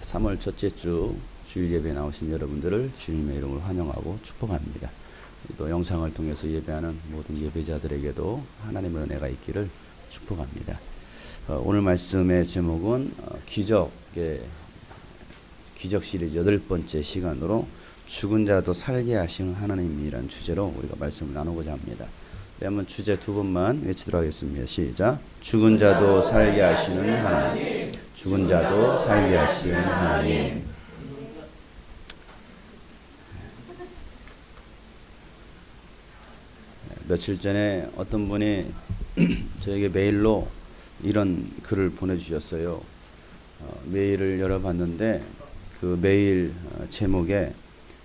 3월 첫째 주 주일 예배에 나오신 여러분들을 주님의 이름으로 환영하고 축복합니다. 또 영상을 통해서 예배하는 모든 예배자들에게도 하나님의 은혜가 있기를 축복합니다. 오늘 말씀의 제목은 기적 시리즈 8번째 시간으로 죽은 자도 살게 하시는 하나님이라는 주제로 우리가 말씀을 나누고자 합니다. 한번 주제 두 번만 외치도록 하겠습니다. 시작. 죽은 자도 살게 하시는 하나님. 죽은 자도 살게 하시는 하나님. 며칠 전에 어떤 분이 저에게 메일로 이런 글을 보내주셨어요. 메일을 열어봤는데 그 메일 제목에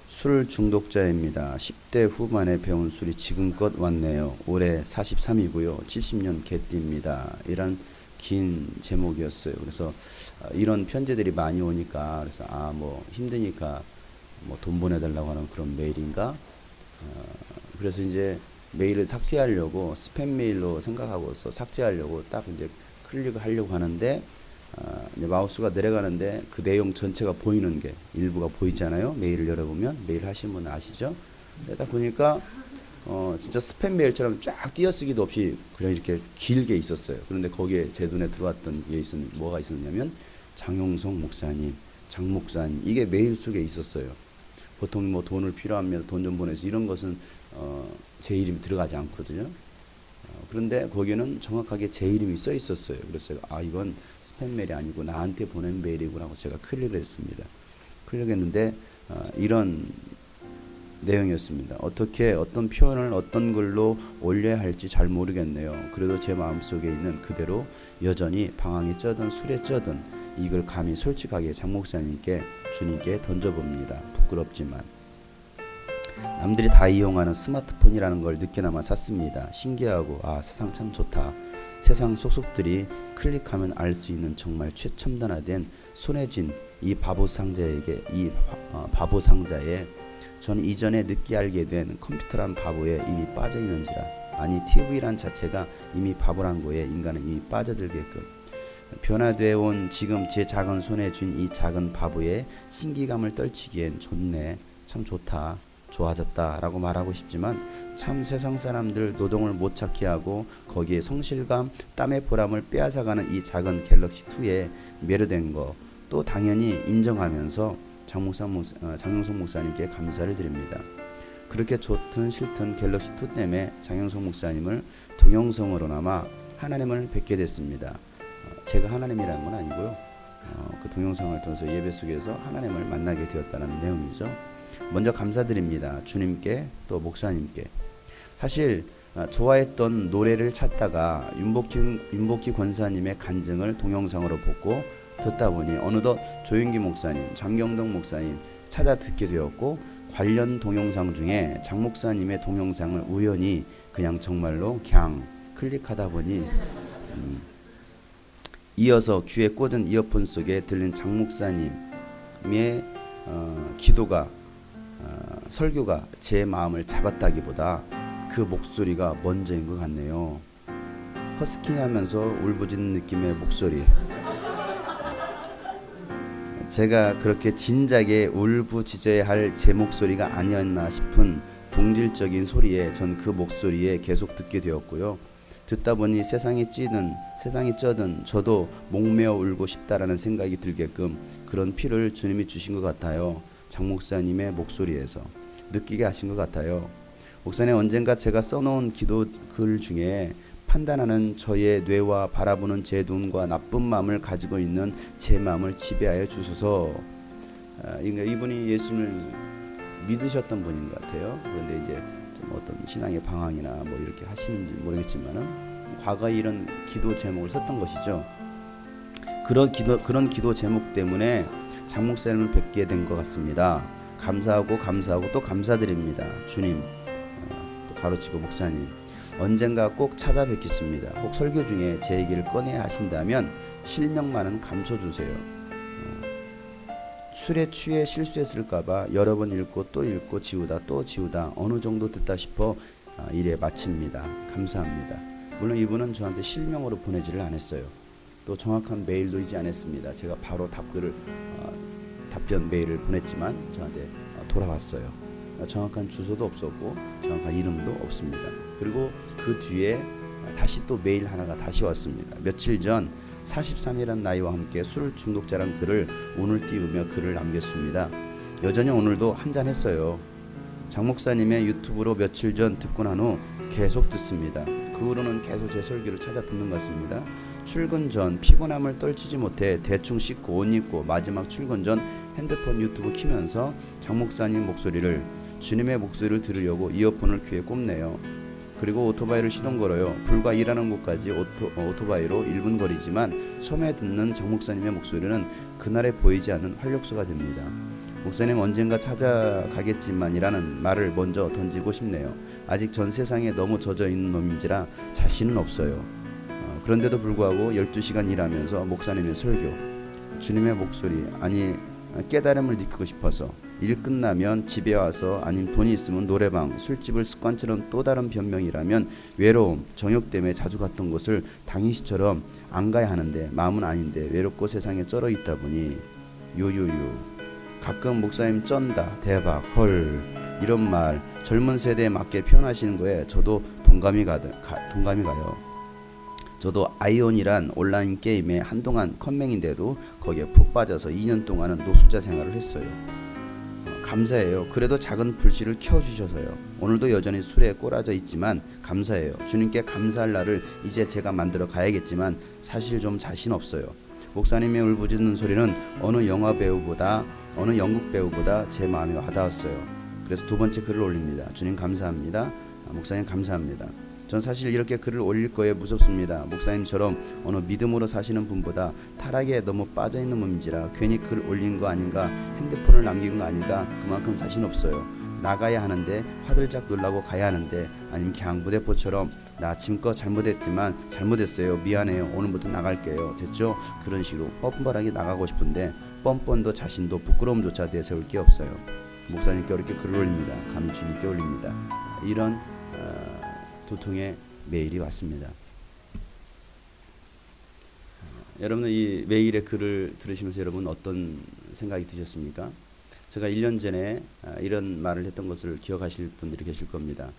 술 중독자입니다. 10대 후반에 배운 술이 지금껏 왔네요. 올해 43이고요. 70년 개띠입니다. 이런 긴 제목이었어요. 그래서 이런 편지들이 많이 오니까 그래서 뭐 힘드니까 뭐 돈 보내달라고 하는 그런 메일인가? 그래서 이제 메일을 삭제하려고 스팸 메일로 생각하고서 삭제하려고 딱 이제 클릭을 하려고 하는데 이제 마우스가 내려가는데 그 내용 전체가 보이는 게 일부가 보이잖아요. 메일을 열어보면 메일 하신 분은 아시죠? 그러다 보니까 진짜 스팸 메일처럼 쫙 띄어쓰기도 없이 그냥 이렇게 길게 있었어요. 그런데 거기에 제 눈에 들어왔던 게 뭐가 있었냐면 장용성 목사님, 장 목사님 이게 메일 속에 있었어요. 보통 뭐 돈을 필요하면 돈 좀 보내서 이런 것은 제 이름이 들어가지 않거든요. 그런데 거기는 정확하게 제 이름이 써 있었어요. 그래서 제가 이건 스팸 메일이 아니고 나한테 보낸 메일이구나 하고 제가 클릭을 했습니다. 클릭했는데 이런 내용이었습니다. 어떻게 어떤 표현을 어떤 글로 올려야 할지 잘 모르겠네요. 그래도 제 마음속에 있는 그대로 여전히 방황에 쩌든 술에 쩌든 이걸 감히 솔직하게 장 목사님께 주님께 던져봅니다. 부끄럽지만 남들이 다 이용하는 스마트폰이라는 걸 늦게나마 샀습니다. 신기하고 세상 참 좋다. 세상 속속들이 클릭하면 알 수 있는 정말 최첨단화된 손에 쥔 이 바보 상자에 전 이전에 늦게 알게 된 컴퓨터란 바보에 이미 빠져 있는지라. 아니 TV란 자체가 이미 바보란 거에 인간은 이미 빠져들게끔 변화되어 온 지금 제 작은 손에 쥔 이 작은 바보에 신기감을 떨치기엔 좋네. 참 좋다. 좋아졌다 라고 말하고 싶지만 참 세상 사람들 노동을 못 찾게 하고 거기에 성실감 땀의 보람을 빼앗아가는 이 작은 갤럭시2에 매료된 거 또 당연히 인정하면서 장용성 목사님께 감사를 드립니다. 그렇게 좋든 싫든 갤럭시2 때문에 장용성 목사님을 동영상으로나마 하나님을 뵙게 됐습니다. 제가 하나님이라는 건 아니고요. 그 동영상을 통해서 예배 속에서 하나님을 만나게 되었다는 내용이죠. 먼저 감사드립니다. 주님께 또 목사님께. 사실 좋아했던 노래를 찾다가 윤복희 권사님의 간증을 동영상으로 보고 듣다 보니 어느덧 조윤기 목사님, 장경덕 목사님 찾아 듣게 되었고 관련 동영상 중에 장 목사님의 동영상을 우연히 그냥 정말로 그냥 클릭하다 보니 이어서 귀에 꽂은 이어폰 속에 들린 장 목사님의 기도가 설교가 제 마음을 잡았다기보다 그 목소리가 먼저인 것 같네요. 허스키하면서 울부짖는 느낌의 목소리. 제가 그렇게 진작에 울부짖어야 할 제 목소리가 아니었나 싶은 동질적인 소리에 전 그 목소리에 계속 듣게 되었고요. 듣다 보니 세상이 쩌든 저도 목매어 울고 싶다라는 생각이 들게끔 그런 피를 주님이 주신 것 같아요. 장 목사님의 목소리에서 느끼게 하신 것 같아요. 목사님 언젠가 제가 써놓은 기도 글 중에 판단하는 저의 뇌와 바라보는 제 눈과 나쁜 마음을 가지고 있는 제 마음을 지배하여 주소서. 이분이 예수를 믿으셨던 분인 것 같아요. 그런데 이제 좀 어떤 신앙의 방황이나 뭐 이렇게 하시는지 모르겠지만은 과거에 이런 기도 제목을 썼던 것이죠. 그런 기도 제목 때문에 장 목사님을 뵙게 된 것 같습니다. 감사하고 또 감사드립니다. 주님, 또 가로치고 목사님, 언젠가 꼭 찾아뵙겠습니다. 혹 설교 중에 제 얘기를 꺼내야 하신다면 실명만은 감춰주세요. 술에 취해 실수했을까봐 여러 번 읽고 또 읽고 지우다 또 지우다 어느 정도 듣다 싶어 이래 마칩니다. 감사합니다. 물론 이분은 저한테 실명으로 보내지를 않았어요. 또 정확한 메일도 이지 않았습니다. 제가 바로 답변 메일을 보냈지만 저한테 돌아왔어요. 정확한 주소도 없었고 정확한 이름도 없습니다. 그리고 그 뒤에 다시 또 메일 하나가 다시 왔습니다. 며칠 전 43이라는 나이와 함께 술 중독자란 글을 운을 띄우며 글을 남겼습니다. 여전히 오늘도 한잔 했어요. 장 목사님의 유튜브로 며칠 전 듣고 난 후 계속 듣습니다. 그 후로는 계속 제 설교를 찾아 듣는 것 같습니다. 출근 전 피곤함을 떨치지 못해 대충 씻고 옷 입고 마지막 출근 전 핸드폰 유튜브 키면서 장 목사님 목소리를, 주님의 목소리를 들으려고 이어폰을 귀에 꼽네요. 그리고 오토바이를 시동 걸어요. 불과 일하는 곳까지 오토바이로 1분 거리지만 처음에 듣는 장 목사님의 목소리는 그날에 보이지 않는 활력소가 됩니다. 목사님 언젠가 찾아가겠지만이라는 말을 먼저 던지고 싶네요. 아직 전 세상에 너무 젖어 있는 놈인지라 자신은 없어요. 그런데도 불구하고 12시간 일하면서 목사님의 설교, 주님의 목소리, 아니 깨달음을 느끼고 싶어서 일 끝나면 집에 와서, 아님 돈이 있으면 노래방, 술집을 습관처럼 또 다른 변명이라면 외로움, 정욕 때문에 자주 갔던 곳을 당일치처럼 안 가야 하는데 마음은 아닌데 외롭고 세상에 쩔어 있다 보니 유유유. 가끔 목사님 쩐다, 대박, 헐 이런 말 젊은 세대에 맞게 표현하시는 거에 저도 동감이 가요. 저도 아이온이란 온라인 게임에 한동안 컴맹인데도 거기에 푹 빠져서 2년 동안은 노숙자 생활을 했어요. 감사해요. 그래도 작은 불씨를 켜주셔서요. 오늘도 여전히 술에 꼬라져 있지만 감사해요. 주님께 감사할 날을 이제 제가 만들어 가야겠지만 사실 좀 자신 없어요. 목사님의 울부짖는 소리는 어느 영화 배우보다, 어느 연극 배우보다 제 마음에 와닿았어요. 그래서 두 번째 글을 올립니다. 주님 감사합니다. 목사님 감사합니다. 전 사실 이렇게 글을 올릴 거에 무섭습니다. 목사님처럼 어느 믿음으로 사시는 분보다 타락에 너무 빠져있는 몸인지라 괜히 글 올린 거 아닌가, 핸드폰을 남긴 거 아닌가, 그만큼 자신 없어요. 나가야 하는데 화들짝 놀라고 가야 하는데, 아니면 그냥 무대포처럼 나 아침껏 잘못했지만 잘못했어요, 미안해요, 오늘부터 나갈게요, 됐죠? 그런 식으로 뻔뻔하게 나가고 싶은데 뻔뻔도 자신도 부끄러움조차 내세울 게 없어요. 목사님께 이렇게 글을 올립니다. 감히 주님께 올립니다. 이런 두 통의 메일이 왔습니다. 여러분은 이 메일의 글을 들으시면서 여러분 어떤 생각이 드셨습니까? 제가 1년 전에 이런 말을 했던 것을 기억하실 분들이 계실 겁니다.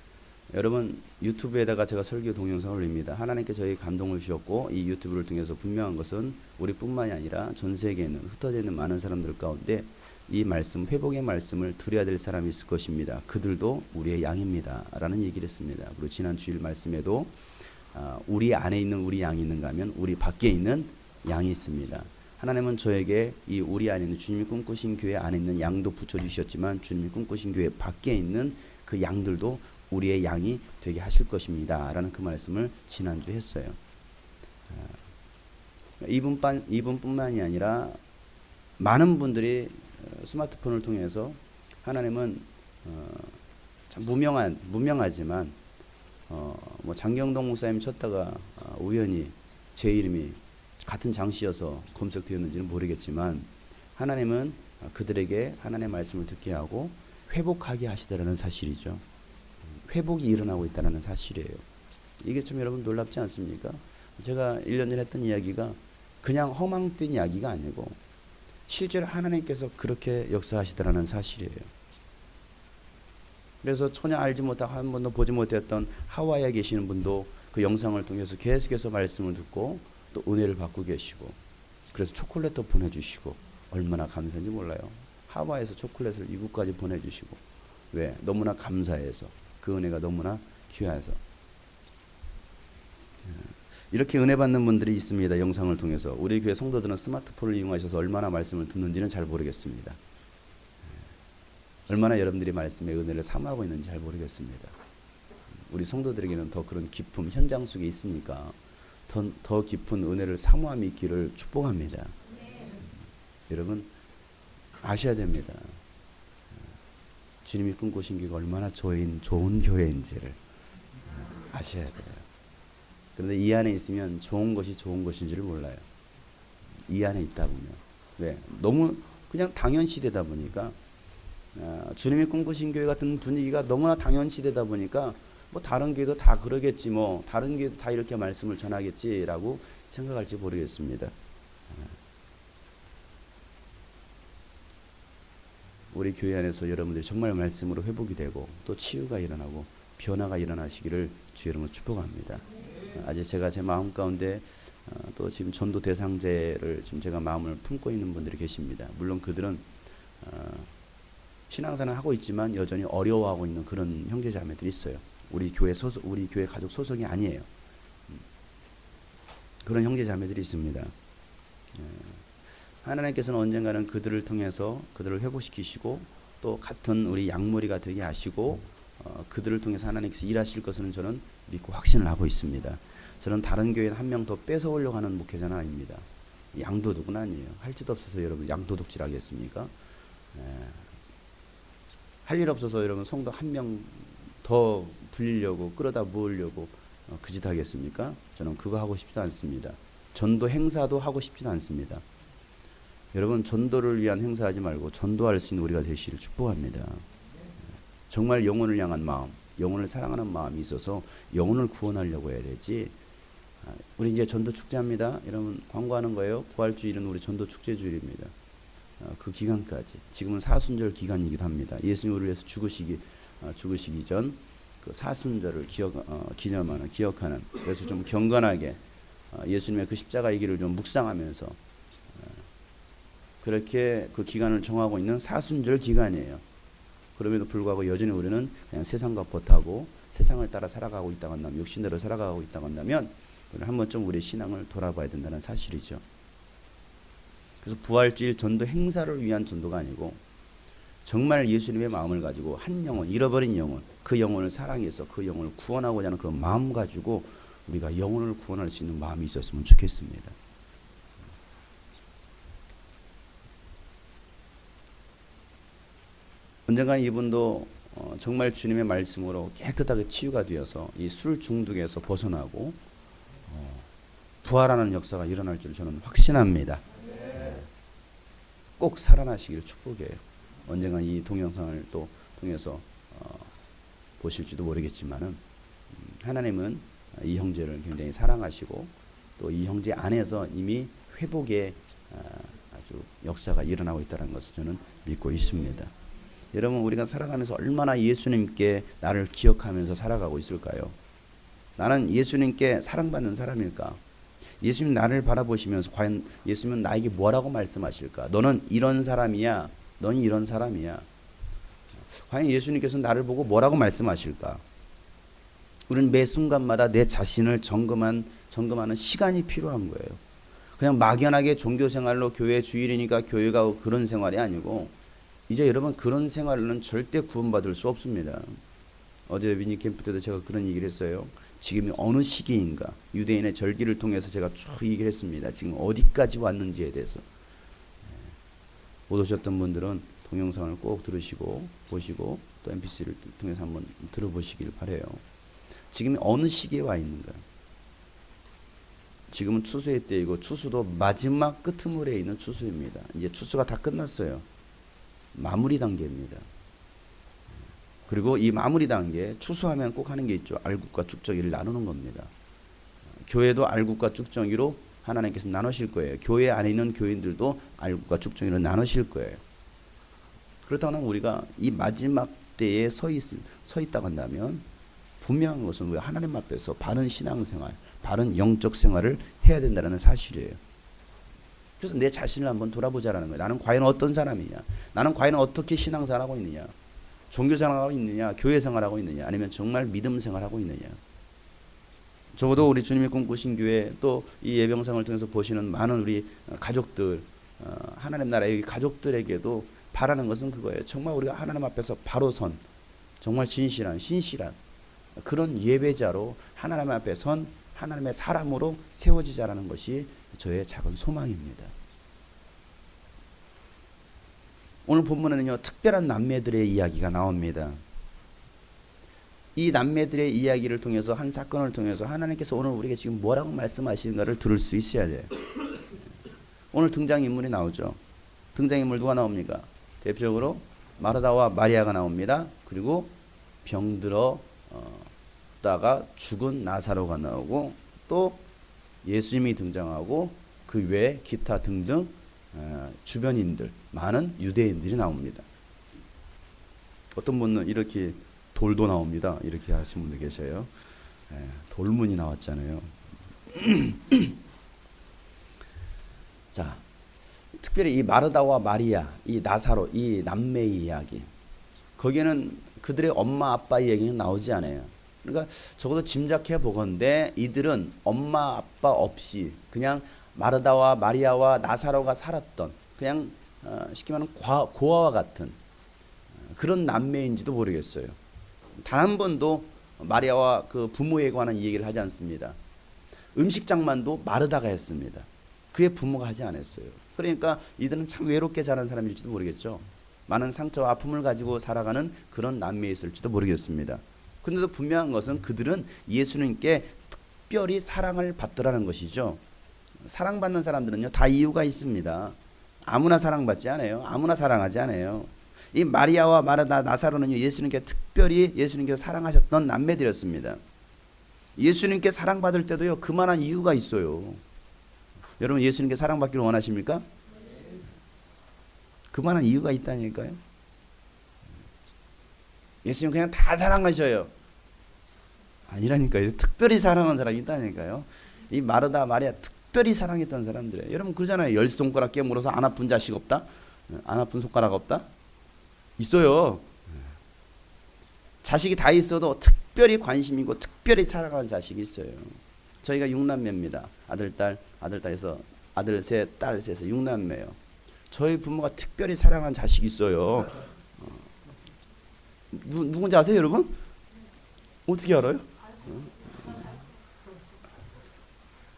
여러분 유튜브에다가 제가 설교 동영상을 올립니다. 하나님께 저희 감동을 주셨고 이 유튜브를 통해서 분명한 것은 우리뿐만이 아니라 전 세계에 있는 흩어져 있는 많은 사람들 가운데 이 말씀, 회복의 말씀을 드려야 될 사람이 있을 것입니다. 그들도 우리의 양입니다 라는 얘기를 했습니다. 그리고 지난 주일 말씀에도 우리 안에 있는 우리 양이 있는가 하면 우리 밖에 있는 양이 있습니다. 하나님은 저에게 이 우리 안에 있는 주님이 꿈꾸신 교회 안에 있는 양도 붙여주셨지만 주님이 꿈꾸신 교회 밖에 있는 그 양들도 우리의 양이 되게 하실 것입니다 라는 그 말씀을 지난주에 했어요. 이분뿐만이 아니라 많은 분들이 스마트폰을 통해서 하나님은 참 무명하지만 뭐 장경동 목사님 쳤다가 우연히 제 이름이 같은 장씨여서 검색되었는지는 모르겠지만 하나님은 그들에게 하나님의 말씀을 듣게 하고 회복하게 하시다라는 사실이죠. 회복이 일어나고 있다는 사실이에요. 이게 좀 여러분 놀랍지 않습니까? 제가 1년 전에 했던 이야기가 그냥 허망 뜬 이야기가 아니고 실제로 하나님께서 그렇게 역사하시더라는 사실이에요. 그래서 전혀 알지 못하고 한 번도 보지 못했던 하와이에 계시는 분도 그 영상을 통해서 계속해서 말씀을 듣고 또 은혜를 받고 계시고, 그래서 초콜릿도 보내주시고 얼마나 감사한지 몰라요. 하와이에서 초콜릿을 이곳까지 보내주시고, 왜? 너무나 감사해서, 그 은혜가 너무나 귀해서. 이렇게 은혜 받는 분들이 있습니다. 영상을 통해서. 우리 교회 성도들은 스마트폰을 이용하셔서 얼마나 말씀을 듣는지는 잘 모르겠습니다. 얼마나 여러분들이 말씀의 은혜를 사모하고 있는지 잘 모르겠습니다. 우리 성도들에게는 더 그런 기쁨, 현장 속에 있으니까 더 깊은 은혜를 사모함이 있기를 축복합니다. 여러분 아셔야 됩니다. 주님이 꿈꾸신 교회가 얼마나 좋은 교회인지를 아셔야 돼요. 그런데 이 안에 있으면 좋은 것이 좋은 것인지를 몰라요. 이 안에 있다 보면. 왜? 너무 그냥 당연시되다 보니까 주님이 꿈꾸신 교회 같은 분위기가 너무나 당연시되다 보니까 뭐 다른 교회도 다 그러겠지, 뭐 다른 교회도 다 이렇게 말씀을 전하겠지라고 생각할지 모르겠습니다. 우리 교회 안에서 여러분들이 정말 말씀으로 회복이 되고 또 치유가 일어나고 변화가 일어나시기를 주 이름으로 축복합니다. 아직 제가 제 마음 가운데 또 지금 전도 대상제를 지금 제가 마음을 품고 있는 분들이 계십니다. 물론 그들은 신앙생활 하고 있지만 여전히 어려워하고 있는 그런 형제자매들이 있어요. 우리 교회 가족 소속이 아니에요. 그런 형제자매들이 있습니다. 하나님께서는 언젠가는 그들을 통해서 그들을 회복시키시고 또 같은 우리 양머리가 되게 하시고 그들을 통해서 하나님께서 일하실 것은 저는 믿고 확신을 하고 있습니다. 저는 다른 교회 한 명 더 뺏어오려고 하는 목회자는 아닙니다. 양도둑은 아니에요. 할 짓 없어서 여러분 양도둑질 하겠습니까? 할 일 없어서 여러분 성도 한 명 더 불리려고 끌어다 모으려고 그 짓 하겠습니까? 저는 그거 하고 싶지도 않습니다. 전도 행사도 하고 싶지도 않습니다. 여러분 전도를 위한 행사하지 말고 전도할 수 있는 우리가 되시기를 축복합니다. 정말 영혼을 향한 마음, 영혼을 사랑하는 마음이 있어서 영혼을 구원하려고 해야 되지. 우리 이제 전도 축제합니다. 여러분 광고하는 거예요. 부활주일은 우리 전도 축제 주일입니다. 그 기간까지 지금은 사순절 기간이기도 합니다. 예수님 우리를 위해서 죽으시기 전 그 사순절을 기억하는 그래서 좀 경건하게 예수님의 그 십자가의 길을 좀 묵상하면서 그렇게 그 기간을 정하고 있는 사순절 기간이에요. 그럼에도 불구하고 여전히 우리는 그냥 세상과 벗하고 세상을 따라 살아가고 있다고 한다면 육신대로 살아가고 있다고 한다면 한 번쯤 우리의 신앙을 돌아봐야 된다는 사실이죠. 그래서 부활주일 전도 행사를 위한 전도가 아니고 정말 예수님의 마음을 가지고 한 영혼, 잃어버린 영혼, 그 영혼을 사랑해서 그 영혼을 구원하고자 하는 그런 마음 가지고 우리가 영혼을 구원할 수 있는 마음이 있었으면 좋겠습니다. 언젠가 이분도 정말 주님의 말씀으로 깨끗하게 치유가 되어서 이 술 중독에서 벗어나고 부활하는 역사가 일어날 줄 저는 확신합니다. 꼭 살아나시기를 축복해요. 언젠가 이 동영상을 또 통해서 보실지도 모르겠지만은 하나님은 이 형제를 굉장히 사랑하시고 또 이 형제 안에서 이미 회복의 아주 역사가 일어나고 있다는 것을 저는 믿고 있습니다. 여러분 우리가 살아가면서 얼마나 예수님께 나를 기억하면서 살아가고 있을까요? 나는 예수님께 사랑받는 사람일까? 예수님 나를 바라보시면서 과연 예수님은 나에게 뭐라고 말씀하실까? 너는 이런 사람이야. 너는 이런 사람이야. 과연 예수님께서 나를 보고 뭐라고 말씀하실까? 우리는 매 순간마다 내 자신을 점검하는 시간이 필요한 거예요. 그냥 막연하게 종교생활로 교회 주일이니까 교회 가고 그런 생활이 아니고 이제 여러분 그런 생활로는 절대 구원받을 수 없습니다. 어제 미니 캠프 때도 제가 그런 얘기를 했어요. 지금이 어느 시기인가 유대인의 절기를 통해서 제가 쭉 얘기를 했습니다. 지금 어디까지 왔는지에 대해서 못 오셨던 분들은 동영상을 꼭 들으시고 보시고 또 mp3를 통해서 한번 들어보시길 바라요. 지금이 어느 시기에 와 있는가. 지금은 추수의 때이고 추수도 마지막 끄트물에 있는 추수입니다. 이제 추수가 다 끝났어요. 마무리 단계입니다. 그리고 이 마무리 단계 추수하면 꼭 하는 게 있죠. 알국과 쭉정이를 나누는 겁니다. 교회도 알국과 쭉정이로 하나님께서 나누실 거예요. 교회 안에 있는 교인들도 알국과 쭉정이로 나누실 거예요. 그렇다면 우리가 이 마지막 때에 서 있다고 한다면 분명한 것은 우리가 하나님 앞에서 바른 신앙생활, 바른 영적 생활을 해야 된다는 사실이에요. 그래서 내 자신을 한번 돌아보자라는 거예요. 나는 과연 어떤 사람이냐? 나는 과연 어떻게 신앙생활하고 있느냐? 종교생활하고 있느냐? 교회생활하고 있느냐? 아니면 정말 믿음생활하고 있느냐? 적어도 우리 주님이 꿈꾸신 교회 또 이 예병상을 통해서 보시는 많은 우리 가족들 하나님 나라의 가족들에게도 바라는 것은 그거예요. 정말 우리가 하나님 앞에서 바로 선 정말 진실한 신실한 그런 예배자로 하나님 앞에 선 하나님의 사람으로 세워지자라는 것이 저의 작은 소망입니다. 오늘 본문에는요 특별한 남매들의 이야기가 나옵니다. 이 남매들의 이야기를 통해서 한 사건을 통해서 하나님께서 오늘 우리에게 지금 뭐라고 말씀하시는가를 들을 수 있어야 돼요. 오늘 등장인물이 나오죠. 등장인물 누가 나옵니까? 대표적으로 마르다와 마리아가 나옵니다. 그리고 병들어 죽다가 죽은 나사로가 나오고 또 예수님이 등장하고 그 외에 기타 등등 주변인들, 많은 유대인들이 나옵니다. 어떤 분은 이렇게 돌도 나옵니다. 이렇게 하시는 분도 계셔요. 돌문이 나왔잖아요. 자, 특별히 이 마르다와 마리아, 이 나사로, 이 남매의 이야기, 거기에는 그들의 엄마 아빠의 얘기는 나오지 않아요. 그러니까 적어도 짐작해 보건대 이들은 엄마 아빠 없이 그냥 마르다와 마리아와 나사로가 살았던 그냥 쉽게 말하면 고아와 같은 그런 남매인지도 모르겠어요. 단 한 번도 마리아와 그 부모에 관한 얘기를 하지 않습니다. 음식 장만도 마르다가 했습니다. 그의 부모가 하지 않았어요. 그러니까 이들은 참 외롭게 자란 사람일지도 모르겠죠. 많은 상처와 아픔을 가지고 살아가는 그런 남매였을지도 모르겠습니다. 그런데도 분명한 것은 그들은 예수님께 특별히 사랑을 받더라는 것이죠. 사랑받는 사람들은요 다 이유가 있습니다. 아무나 사랑받지 않아요. 아무나 사랑하지 않아요. 이 마리아와 마르다, 나사로는요 예수님께 특별히 예수님께서 사랑하셨던 남매들이었습니다. 예수님께 사랑받을 때도요 그만한 이유가 있어요. 여러분 예수님께 사랑받기를 원하십니까? 그만한 이유가 있다니까요. 예수님 그냥 다 사랑하셔요. 아니라니까요. 특별히 사랑하는 사람이 있다니까요. 이 마르다, 마리아 특별히 사랑했던 사람들이에요. 여러분 그러잖아요. 10손가락 깨물어서 안 아픈 자식 없다? 안 아픈 손가락 없다? 있어요. 자식이 다 있어도 특별히 관심 있고 특별히 사랑하는 자식이 있어요. 저희가 6남매입니다. 아들, 딸에서 아들 셋, 딸 셋에서 6남매예요. 저희 부모가 특별히 사랑하는 자식이 있어요. 누군지 아세요, 여러분? 어떻게 알아요?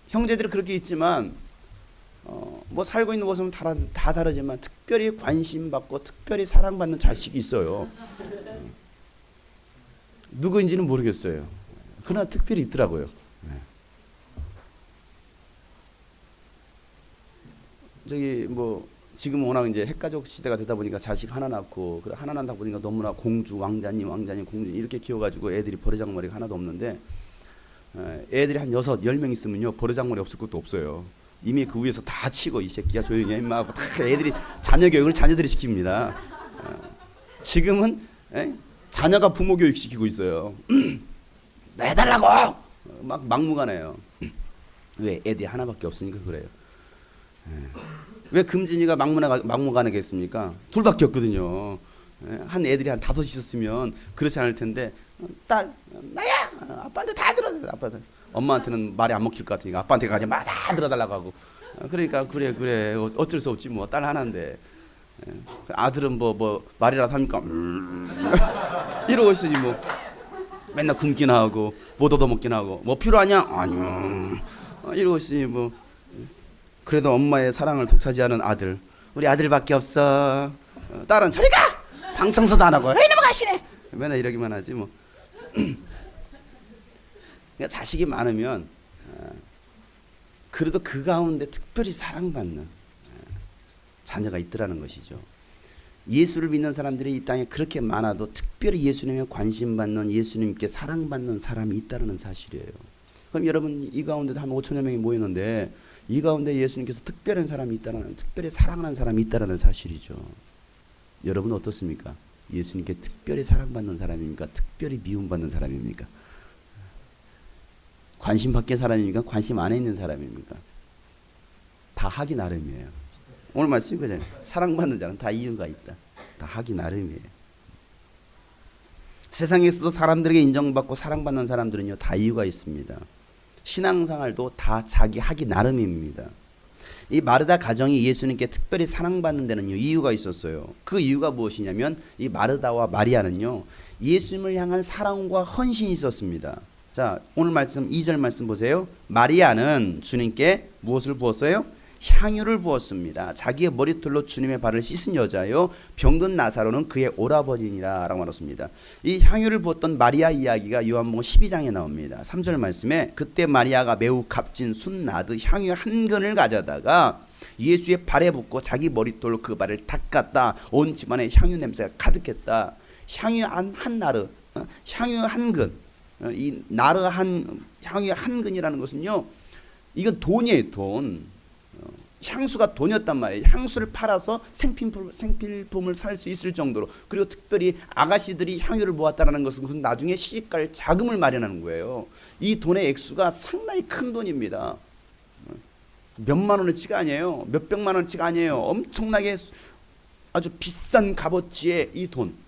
형제들이 그렇게 있지만 뭐 살고 있는 모습은 다 다르지만 특별히 관심받고 특별히 사랑받는 자식이 있어요. 누구인지는 모르겠어요. 그러나 특별히 있더라고요. 저기 뭐 지금 워낙 이제 핵가족 시대가 되다 보니까 자식 하나 낳고 하나 낳다 보니까 너무나 공주, 왕자님, 공주 이렇게 키워가지고 애들이 버르장머리가 하나도 없는데 애들이 한 10명 있으면요 버르장머리 없을 것도 없어요. 이미 그 위에서 다 치고 이 새끼야 조용히 해 임마 하고 다 애들이 자녀 교육을 자녀들이 시킵니다. 지금은 자녀가 부모 교육 시키고 있어요. 내달라고 막 막무가내요. 왜? 애들이 하나밖에 없으니까 그래요. 왜 금진이가 막무가내겠습니까? 둘밖에 없거든요. 한 애들이 한 5 있었으면 그렇지 않을 텐데 딸 나야 아빠한테 다 들어. 아빠한테 엄마한테는 말이 안 먹힐 것 같으니까 아빠한테 가지 마 다 들어달라고 하고. 그러니까 그래 어쩔 수 없지 뭐 딸 하나인데. 아들은 뭐 말이라도 합니까? 이러고 있으니 뭐 맨날 굶기나 하고 못 얻어먹기나 하고 뭐 필요하냐? 아니요. 이러고 있으니 뭐 그래도 엄마의 사랑을 독차지하는 아들, 우리 아들밖에 없어. 딸은 저리 가! 방 청소도 안 하고 이놈의 가시네. 맨날 이러기만 하지 뭐. 그러니까 자식이 많으면 그래도 그 가운데 특별히 사랑받는 자녀가 있더라는 것이죠. 예수를 믿는 사람들이 이 땅에 그렇게 많아도 특별히 예수님에 관심받는, 예수님께 사랑받는 사람이 있다는 사실이에요. 그럼 여러분 이 가운데도 한 5천여 명이 모이는데 이 가운데 예수님께서 특별한 사람이 있다는, 특별히 사랑하는 사람이 있다는 사실이죠. 여러분 어떻습니까? 예수님께 특별히 사랑받는 사람입니까? 특별히 미움받는 사람입니까? 관심 밖의 사람입니까? 관심 안에 있는 사람입니까? 다 하기 나름이에요. 오늘 말씀이 그잖아요. 사랑받는 자는 다 이유가 있다. 다 하기 나름이에요. 세상에서도 사람들에게 인정받고 사랑받는 사람들은요 다 이유가 있습니다. 신앙생활도 다 자기 하기 나름입니다. 이 마르다 가정이 예수님께 특별히 사랑받는 데는요 이유가 있었어요. 그 이유가 무엇이냐면 이 마르다와 마리아는요 예수님을 향한 사랑과 헌신이 있었습니다. 자, 오늘 말씀 2절 말씀 보세요. 마리아는 주님께 무엇을 부었어요? 향유를 부었습니다. 자기의 머리털로 주님의 발을 씻은 여자요, 병든 나사로는 그의 오라버니라 라고 말했습니다. 이 향유를 부었던 마리아 이야기가 요한복음 12장에 나옵니다. 3절 말씀에 그때 마리아가 매우 값진 순나드 향유 한 근을 가져다가 예수의 발에 붓고 자기 머리털로 그 발을 닦았다. 온 집안에 향유 냄새가 가득했다. 향유 한 나르, 향유 한 근, 이 나르한 향유의 한 근이라는 것은요, 이건 돈이에요, 돈. 향수가 돈이었단 말이에요. 향수를 팔아서 생필품을 살 수 있을 정도로. 그리고 특별히 아가씨들이 향유를 모았다라는 것은 그것은 나중에 시집갈 자금을 마련하는 거예요. 이 돈의 액수가 상당히 큰 돈입니다. 몇만 원어치가 아니에요. 몇백만 원어치가 아니에요. 엄청나게 아주 비싼 값어치의 이 돈.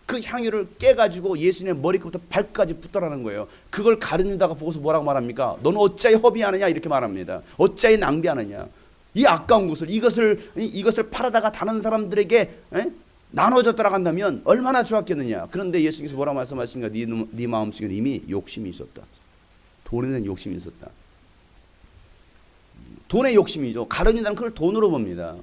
그 향유를 깨가지고 예수님의 머리부터 발까지 붓더라는 거예요. 그걸 가룟유다가 보고서 뭐라고 말합니까? 너는 어찌하여 허비하느냐 이렇게 말합니다. 어찌하여 낭비하느냐. 이 아까운 것을 이것을 팔아다가 다른 사람들에게 나눠줬다라고 한다면 얼마나 좋았겠느냐. 그런데 예수님께서 뭐라고 말씀하십니까? 네 마음속에 이미 욕심이 있었다. 돈에 대한 욕심이 있었다. 돈의 욕심이죠. 가룟유다는 그걸 돈으로 봅니다.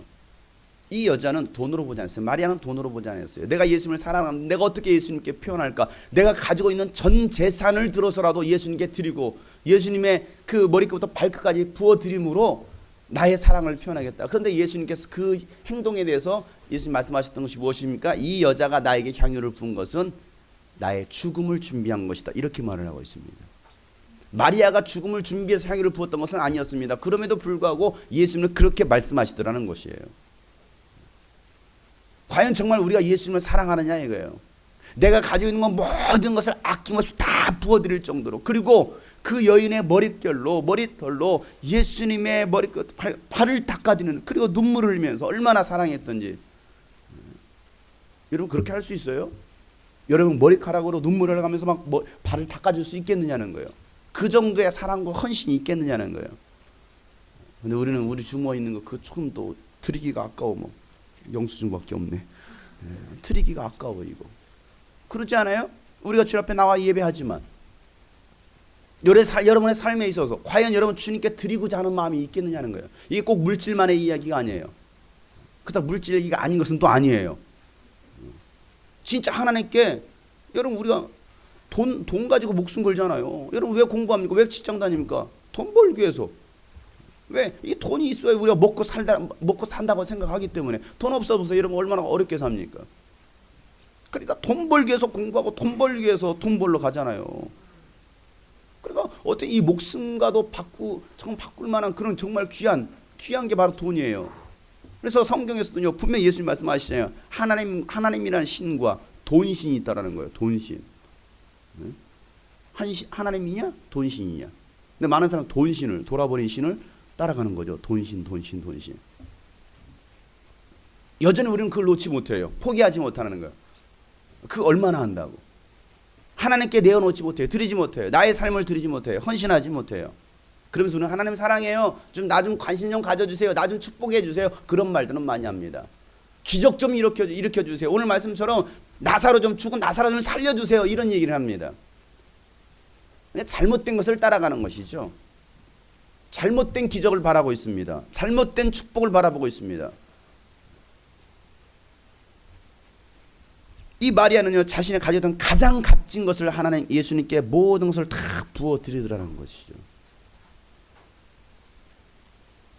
이 여자는 돈으로 보지 않았어요. 마리아는 돈으로 보지 않았어요. 내가 예수님을 사랑하는, 내가 어떻게 예수님께 표현할까? 내가 가지고 있는 전 재산을 들어서라도 예수님께 드리고 예수님의 그 머리끝부터 발끝까지 부어드림으로 나의 사랑을 표현하겠다. 그런데 예수님께서 그 행동에 대해서 예수님 말씀하셨던 것이 무엇입니까? 이 여자가 나에게 향유를 부은 것은 나의 죽음을 준비한 것이다. 이렇게 말을 하고 있습니다. 마리아가 죽음을 준비해서 향유를 부었던 것은 아니었습니다. 그럼에도 불구하고 예수님은 그렇게 말씀하시더라는 것이에요. 과연 정말 우리가 예수님을 사랑하느냐 이거예요. 내가 가지고 있는 건 모든 것을 아낌없이 다 부어드릴 정도로, 그리고 그 여인의 머리털로 예수님의 머리끝 발을 닦아드리는, 그리고 눈물을 흘리면서 얼마나 사랑했던지. 여러분 그렇게 할 수 있어요? 여러분 머리카락으로 눈물을 흘려가면서 막 발을 닦아줄 수 있겠느냐는 거예요. 그 정도의 사랑과 헌신이 있겠느냐는 거예요. 근데 우리는 우리 주머니에 있는 거 그 조금 또 드리기가 아까워. 뭐 영수증밖에 없네. 드리기가 아까워 이거. 그렇지 않아요? 우리가 주 앞에 나와 예배하지만 여러분의 삶에 있어서 과연 여러분 주님께 드리고자 하는 마음이 있겠느냐는 거예요. 이게 꼭 물질만의 이야기가 아니에요. 그렇다고 물질 얘기가 아닌 것은 또 아니에요. 진짜 하나님께, 여러분 우리가 돈 가지고 목숨 걸잖아요. 여러분 왜 공부합니까? 왜 직장 다닙니까? 돈 벌기 위해서. 왜? 이 돈이 있어야 우리가 먹고 산다고 생각하기 때문에. 돈 없어서 여러분 얼마나 어렵게 삽니까? 그러니까 돈 벌기 위해서 공부하고 돈 벌기 위해서 돈 벌러 가잖아요. 그러니까 어떻게 이 목숨과도 정말 바꿀 만한 그런 정말 귀한 게 바로 돈이에요. 그래서 성경에서도요 분명히 예수님 말씀하시잖아요. 하나님이라는 신과 돈신이 있다라는 거예요. 돈신. 하나님이냐 돈신이냐. 근데 많은 사람 돈신을, 돌아버린 신을 따라가는 거죠. 돈신. 여전히 우리는 그걸 놓지 못해요. 포기하지 못하는 거예요. 그 얼마나 한다고. 하나님께 내어놓지 못해요. 드리지 못해요. 나의 삶을 드리지 못해요. 헌신하지 못해요. 그러면서 우리는 하나님 사랑해요. 나 좀 관심 좀 가져주세요. 나 좀 축복해 주세요. 그런 말들은 많이 합니다. 기적 좀 일으켜 주세요. 오늘 말씀처럼 죽은 나사로 좀 살려주세요. 이런 얘기를 합니다. 잘못된 것을 따라가는 것이죠. 잘못된 기적을 바라고 있습니다. 잘못된 축복을 바라보고 있습니다. 이 마리아는요 자신의 가졌던 가장 값진 것을 하나님 예수님께 모든 것을 다 부어드리더라는 것이죠.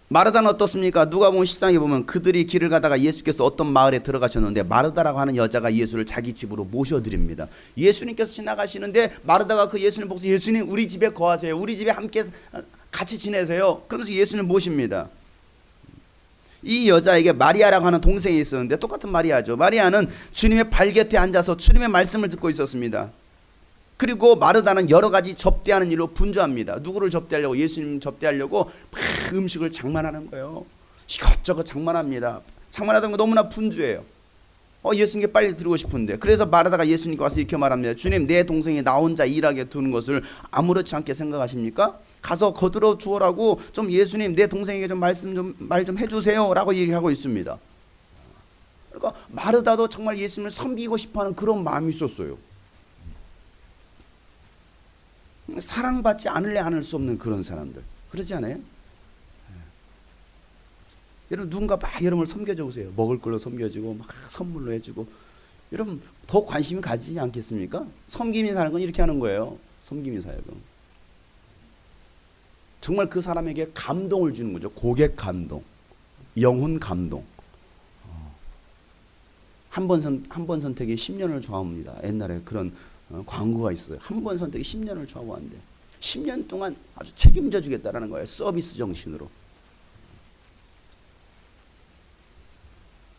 마르다는 어떻습니까? 누가복음 14장에 보면 그들이 길을 가다가 예수께서 어떤 마을에 들어가셨는데 마르다라고 하는 여자가 예수를 자기 집으로 모셔드립니다. 예수님께서 지나가시는데 마르다가 그 예수님 보고서 예수님 우리 집에 거하세요. 우리 집에 함께 같이 지내세요. 그러면서 예수님을 모십니다. 이 여자에게 마리아라고 하는 동생이 있었는데 똑같은 마리아죠. 마리아는 주님의 발곁에 앉아서 주님의 말씀을 듣고 있었습니다. 그리고 마르다는 여러 가지 접대하는 일로 분주합니다. 누구를 접대하려고? 예수님 접대하려고 막 음식을 장만하는 거예요. 이것저것 장만합니다. 장만하던 거 너무나 분주해요. 예수님께 빨리 드리고 싶은데. 그래서 마르다가 예수님께 와서 이렇게 말합니다. 주님, 내 동생이 나 혼자 일하게 두는 것을 아무렇지 않게 생각하십니까? 가서 거들어 주어라고 좀 예수님 내 동생에게 좀 말 좀 해주세요 라고 얘기하고 있습니다. 그러니까 마르다도 정말 예수님을 섬기고 싶어하는 그런 마음이 있었어요. 사랑받지 않을 수 없는 그런 사람들. 그러지 않아요? 여러분 누군가 막 여러분을 섬겨줘 보세요. 먹을 걸로 섬겨주고 막 선물로 해주고. 여러분 더 관심이 가지지 않겠습니까? 섬김이 사는 건 이렇게 하는 거예요. 섬김이 사역은. 정말 그 사람에게 감동을 주는 거죠. 고객 감동, 영혼 감동. 한 번 선택이 10년을 좌우합니다. 옛날에 그런 광고가 있어요. 한 번 선택이 10년을 좌우한대. 10년 동안 아주 책임져 주겠다라는 거예요. 서비스 정신으로.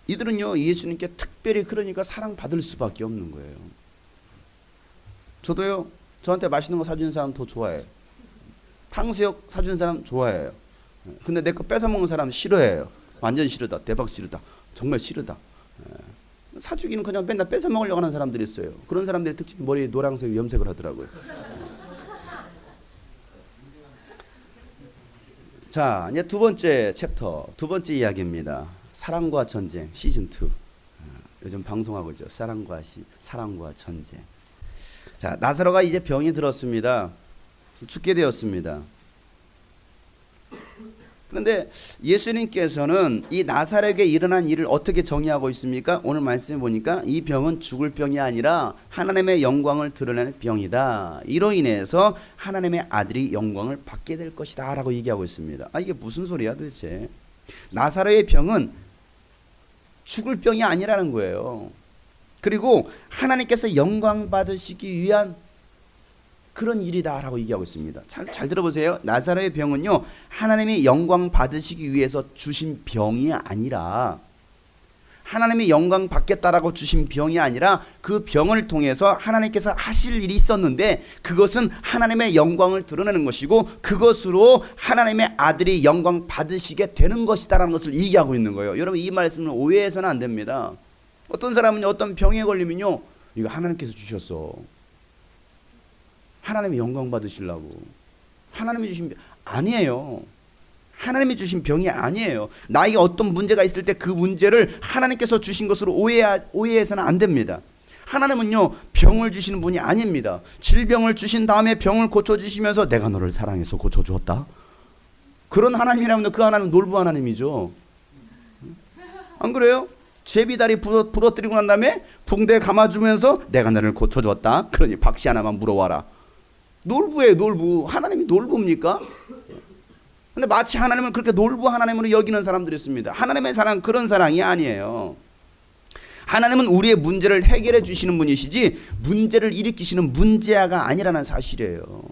이들은요, 예수님께 특별히 그러니까 사랑받을 수밖에 없는 거예요. 저도요, 저한테 맛있는 거 사주는 사람 더 좋아해요. 탕수육 사주는 사람 좋아해요. 근데 내 거 뺏어 먹는 사람 싫어해요. 완전 싫으다. 대박 싫으다. 정말 싫으다. 사주기는 그냥 맨날 뺏어 먹으려고 하는 사람들이 있어요. 그런 사람들의 특징이 머리에 노란색 염색을 하더라고요. 자, 이제 두 번째 챕터, 두 번째 이야기입니다. 사랑과 전쟁 시즌 2. 요즘 방송하고 있죠. 사랑과 전쟁. 자, 나사로가 이제 병이 들었습니다. 죽게 되었습니다. 그런데 예수님께서는 이 나사로에게 일어난 일을 어떻게 정의하고 있습니까? 오늘 말씀해 보니까 이 병은 죽을 병이 아니라 하나님의 영광을 드러내는 병이다. 이로 인해서 하나님의 아들이 영광을 받게 될 것이다 라고 얘기하고 있습니다. 이게 무슨 소리야 도대체. 나사로의 병은 죽을 병이 아니라는 거예요. 그리고 하나님께서 영광 받으시기 위한 그런 일이다라고 얘기하고 있습니다. 잘 들어보세요. 나사로의 병은요, 하나님이 영광 받으시기 위해서 주신 병이 아니라, 하나님이 영광 받겠다라고 주신 병이 아니라 그 병을 통해서 하나님께서 하실 일이 있었는데 그것은 하나님의 영광을 드러내는 것이고 그것으로 하나님의 아들이 영광 받으시게 되는 것이다라는 것을 얘기하고 있는 거예요. 여러분, 이 말씀을 오해해서는 안 됩니다. 어떤 사람은 어떤 병에 걸리면요, 이거 하나님께서 주셨어. 하나님이 영광 받으시려고. 하나님이 주신 병 아니에요. 하나님이 주신 병이 아니에요. 나에게 어떤 문제가 있을 때 그 문제를 하나님께서 주신 것으로 오해해서는 안 됩니다. 하나님은요, 병을 주시는 분이 아닙니다. 질병을 주신 다음에 병을 고쳐주시면서 내가 너를 사랑해서 고쳐주었다. 그런 하나님이라면 그 하나님은 놀부 하나님이죠. 안 그래요? 제비다리 부러뜨리고 난 다음에 붕대 감아주면서 내가 너를 고쳐주었다. 그러니 박씨 하나만 물어와라. 놀부예요, 놀부. 하나님이 놀부입니까? 근데 마치 하나님을 그렇게 놀부 하나님으로 여기는 사람들이 있습니다. 하나님의 사랑 그런 사랑이 아니에요. 하나님은 우리의 문제를 해결해 주시는 분이시지 문제를 일으키시는 문제아가 아니라는 사실이에요.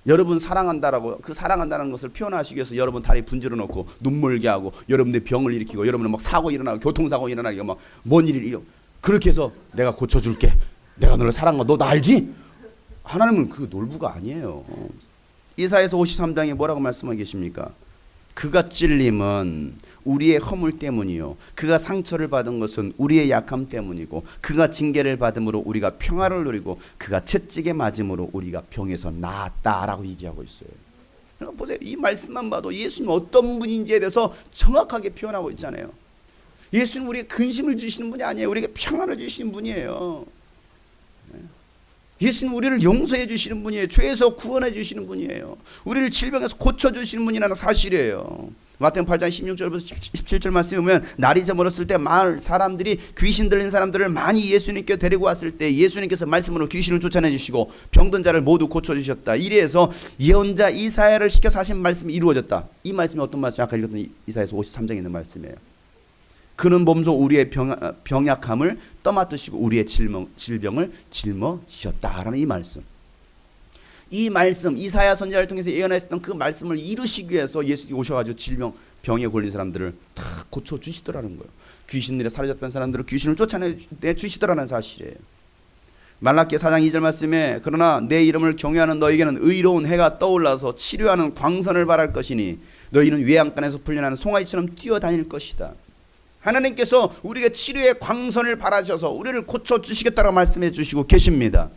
여러분 사랑한다라고, 그 사랑한다는 것을 표현하시기 위해서 여러분 다리 분지러 놓고 눈물게 하고 여러분의 병을 일으키고 여러분은 막 사고 일어나고 교통사고 일어나고 막 뭔 일이 일어, 그렇게 해서 내가 고쳐줄게. 내가 너를 사랑하고 너 나 알지? 하나님은 그 놀부가 아니에요. 이사야서 53장에 뭐라고 말씀하고 계십니까? 그가 찔림은 우리의 허물 때문이요 그가 상처를 받은 것은 우리의 약함 때문이고 그가 징계를 받음으로 우리가 평화를 누리고 그가 채찍에 맞음으로 우리가 병에서 나았다라고 얘기하고 있어요. 그러니까 보세요. 이 말씀만 봐도 예수님 어떤 분인지에 대해서 정확하게 표현하고 있잖아요. 예수는 우리에게 근심을 주시는 분이 아니에요. 우리에게 평안을 주시는 분이에요. 예수는 우리를 용서해 주시는 분이에요. 죄에서 구원해 주시는 분이에요. 우리를 질병에서 고쳐 주시는 분이라는 사실이에요. 마태복음 8장 16절부터 17절 말씀에 보면 날이 저물었을 때 마을 사람들이 귀신 들린 사람들을 많이 예수님께 데리고 왔을 때 예수님께서 말씀으로 귀신을 쫓아내 주시고 병든 자를 모두 고쳐 주셨다. 이래서 예언자 이사야를 시켜서 하신 말씀이 이루어졌다. 이 말씀이 어떤 말씀이에요? 아까 읽었던 이사야서 53장에 있는 말씀이에요. 그는 몸소 우리의 병약함을 떠맡으시고 우리의 질병을 짊어지셨다라는 이 말씀. 이 말씀, 이사야 선지자를 통해서 예언했던 그 말씀을 이루시기 위해서 예수님이 오셔가지고 병에 걸린 사람들을 다 고쳐주시더라는 거예요. 귀신들에 사로잡힌 사람들을 귀신을 쫓아내 주시더라는 사실이에요. 말라기 4장 2절 말씀에 그러나 내 이름을 경외하는 너에게는 의로운 해가 떠올라서 치료하는 광선을 발할 것이니 너희는 외양간에서 풀려나는 송아지처럼 뛰어다닐 것이다. 하나님께서 우리에게 치료의 광선을 발하셔서 우리를 고쳐주시겠다고 말씀해 주시고 계십니다.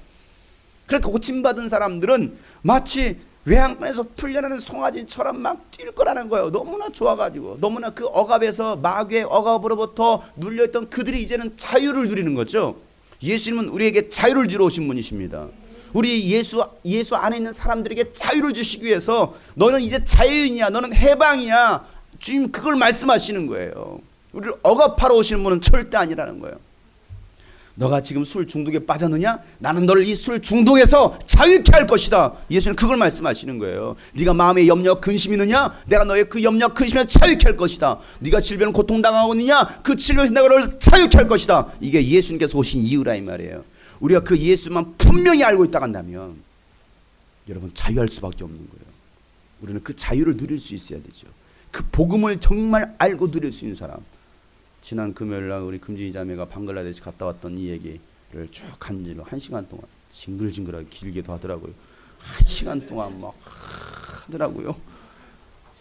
그러니까 고침받은 사람들은 마치 외양간에서 풀려나는 송아지처럼 막 뛸 거라는 거예요. 너무나 좋아가지고 너무나 그 억압에서 마귀의 억압으로부터 눌려있던 그들이 이제는 자유를 누리는 거죠. 예수님은 우리에게 자유를 주러 오신 분이십니다. 우리 예수 안에 있는 사람들에게 자유를 주시기 위해서 너는 이제 자유인이야, 너는 해방이야, 주님 그걸 말씀하시는 거예요. 우리를 억압하러 오시는 분은 절대 아니라는 거예요. 너가 지금 술 중독에 빠졌느냐? 나는 너를 이 술 중독에서 자유케 할 것이다. 예수는 그걸 말씀하시는 거예요. 네가 마음에 염려 근심이 있느냐? 내가 너의 그 염려 근심에서 자유케 할 것이다. 네가 질병을 고통당하고 있느냐? 그 질병에서 내가 너를 자유케 할 것이다. 이게 예수님께서 오신 이유라 이 말이에요. 우리가 그 예수만 분명히 알고 있다 한다면 여러분 자유할 수밖에 없는 거예요. 우리는 그 자유를 누릴 수 있어야 되죠. 그 복음을 정말 알고 누릴 수 있는 사람. 지난 금요일날 우리 금진이 자매가 방글라데시 갔다 왔던 이 얘기를 쭉 간지로 1시간 동안 징글징글하게 길게도 하더라고요. 1시간 동안 막 하더라고요.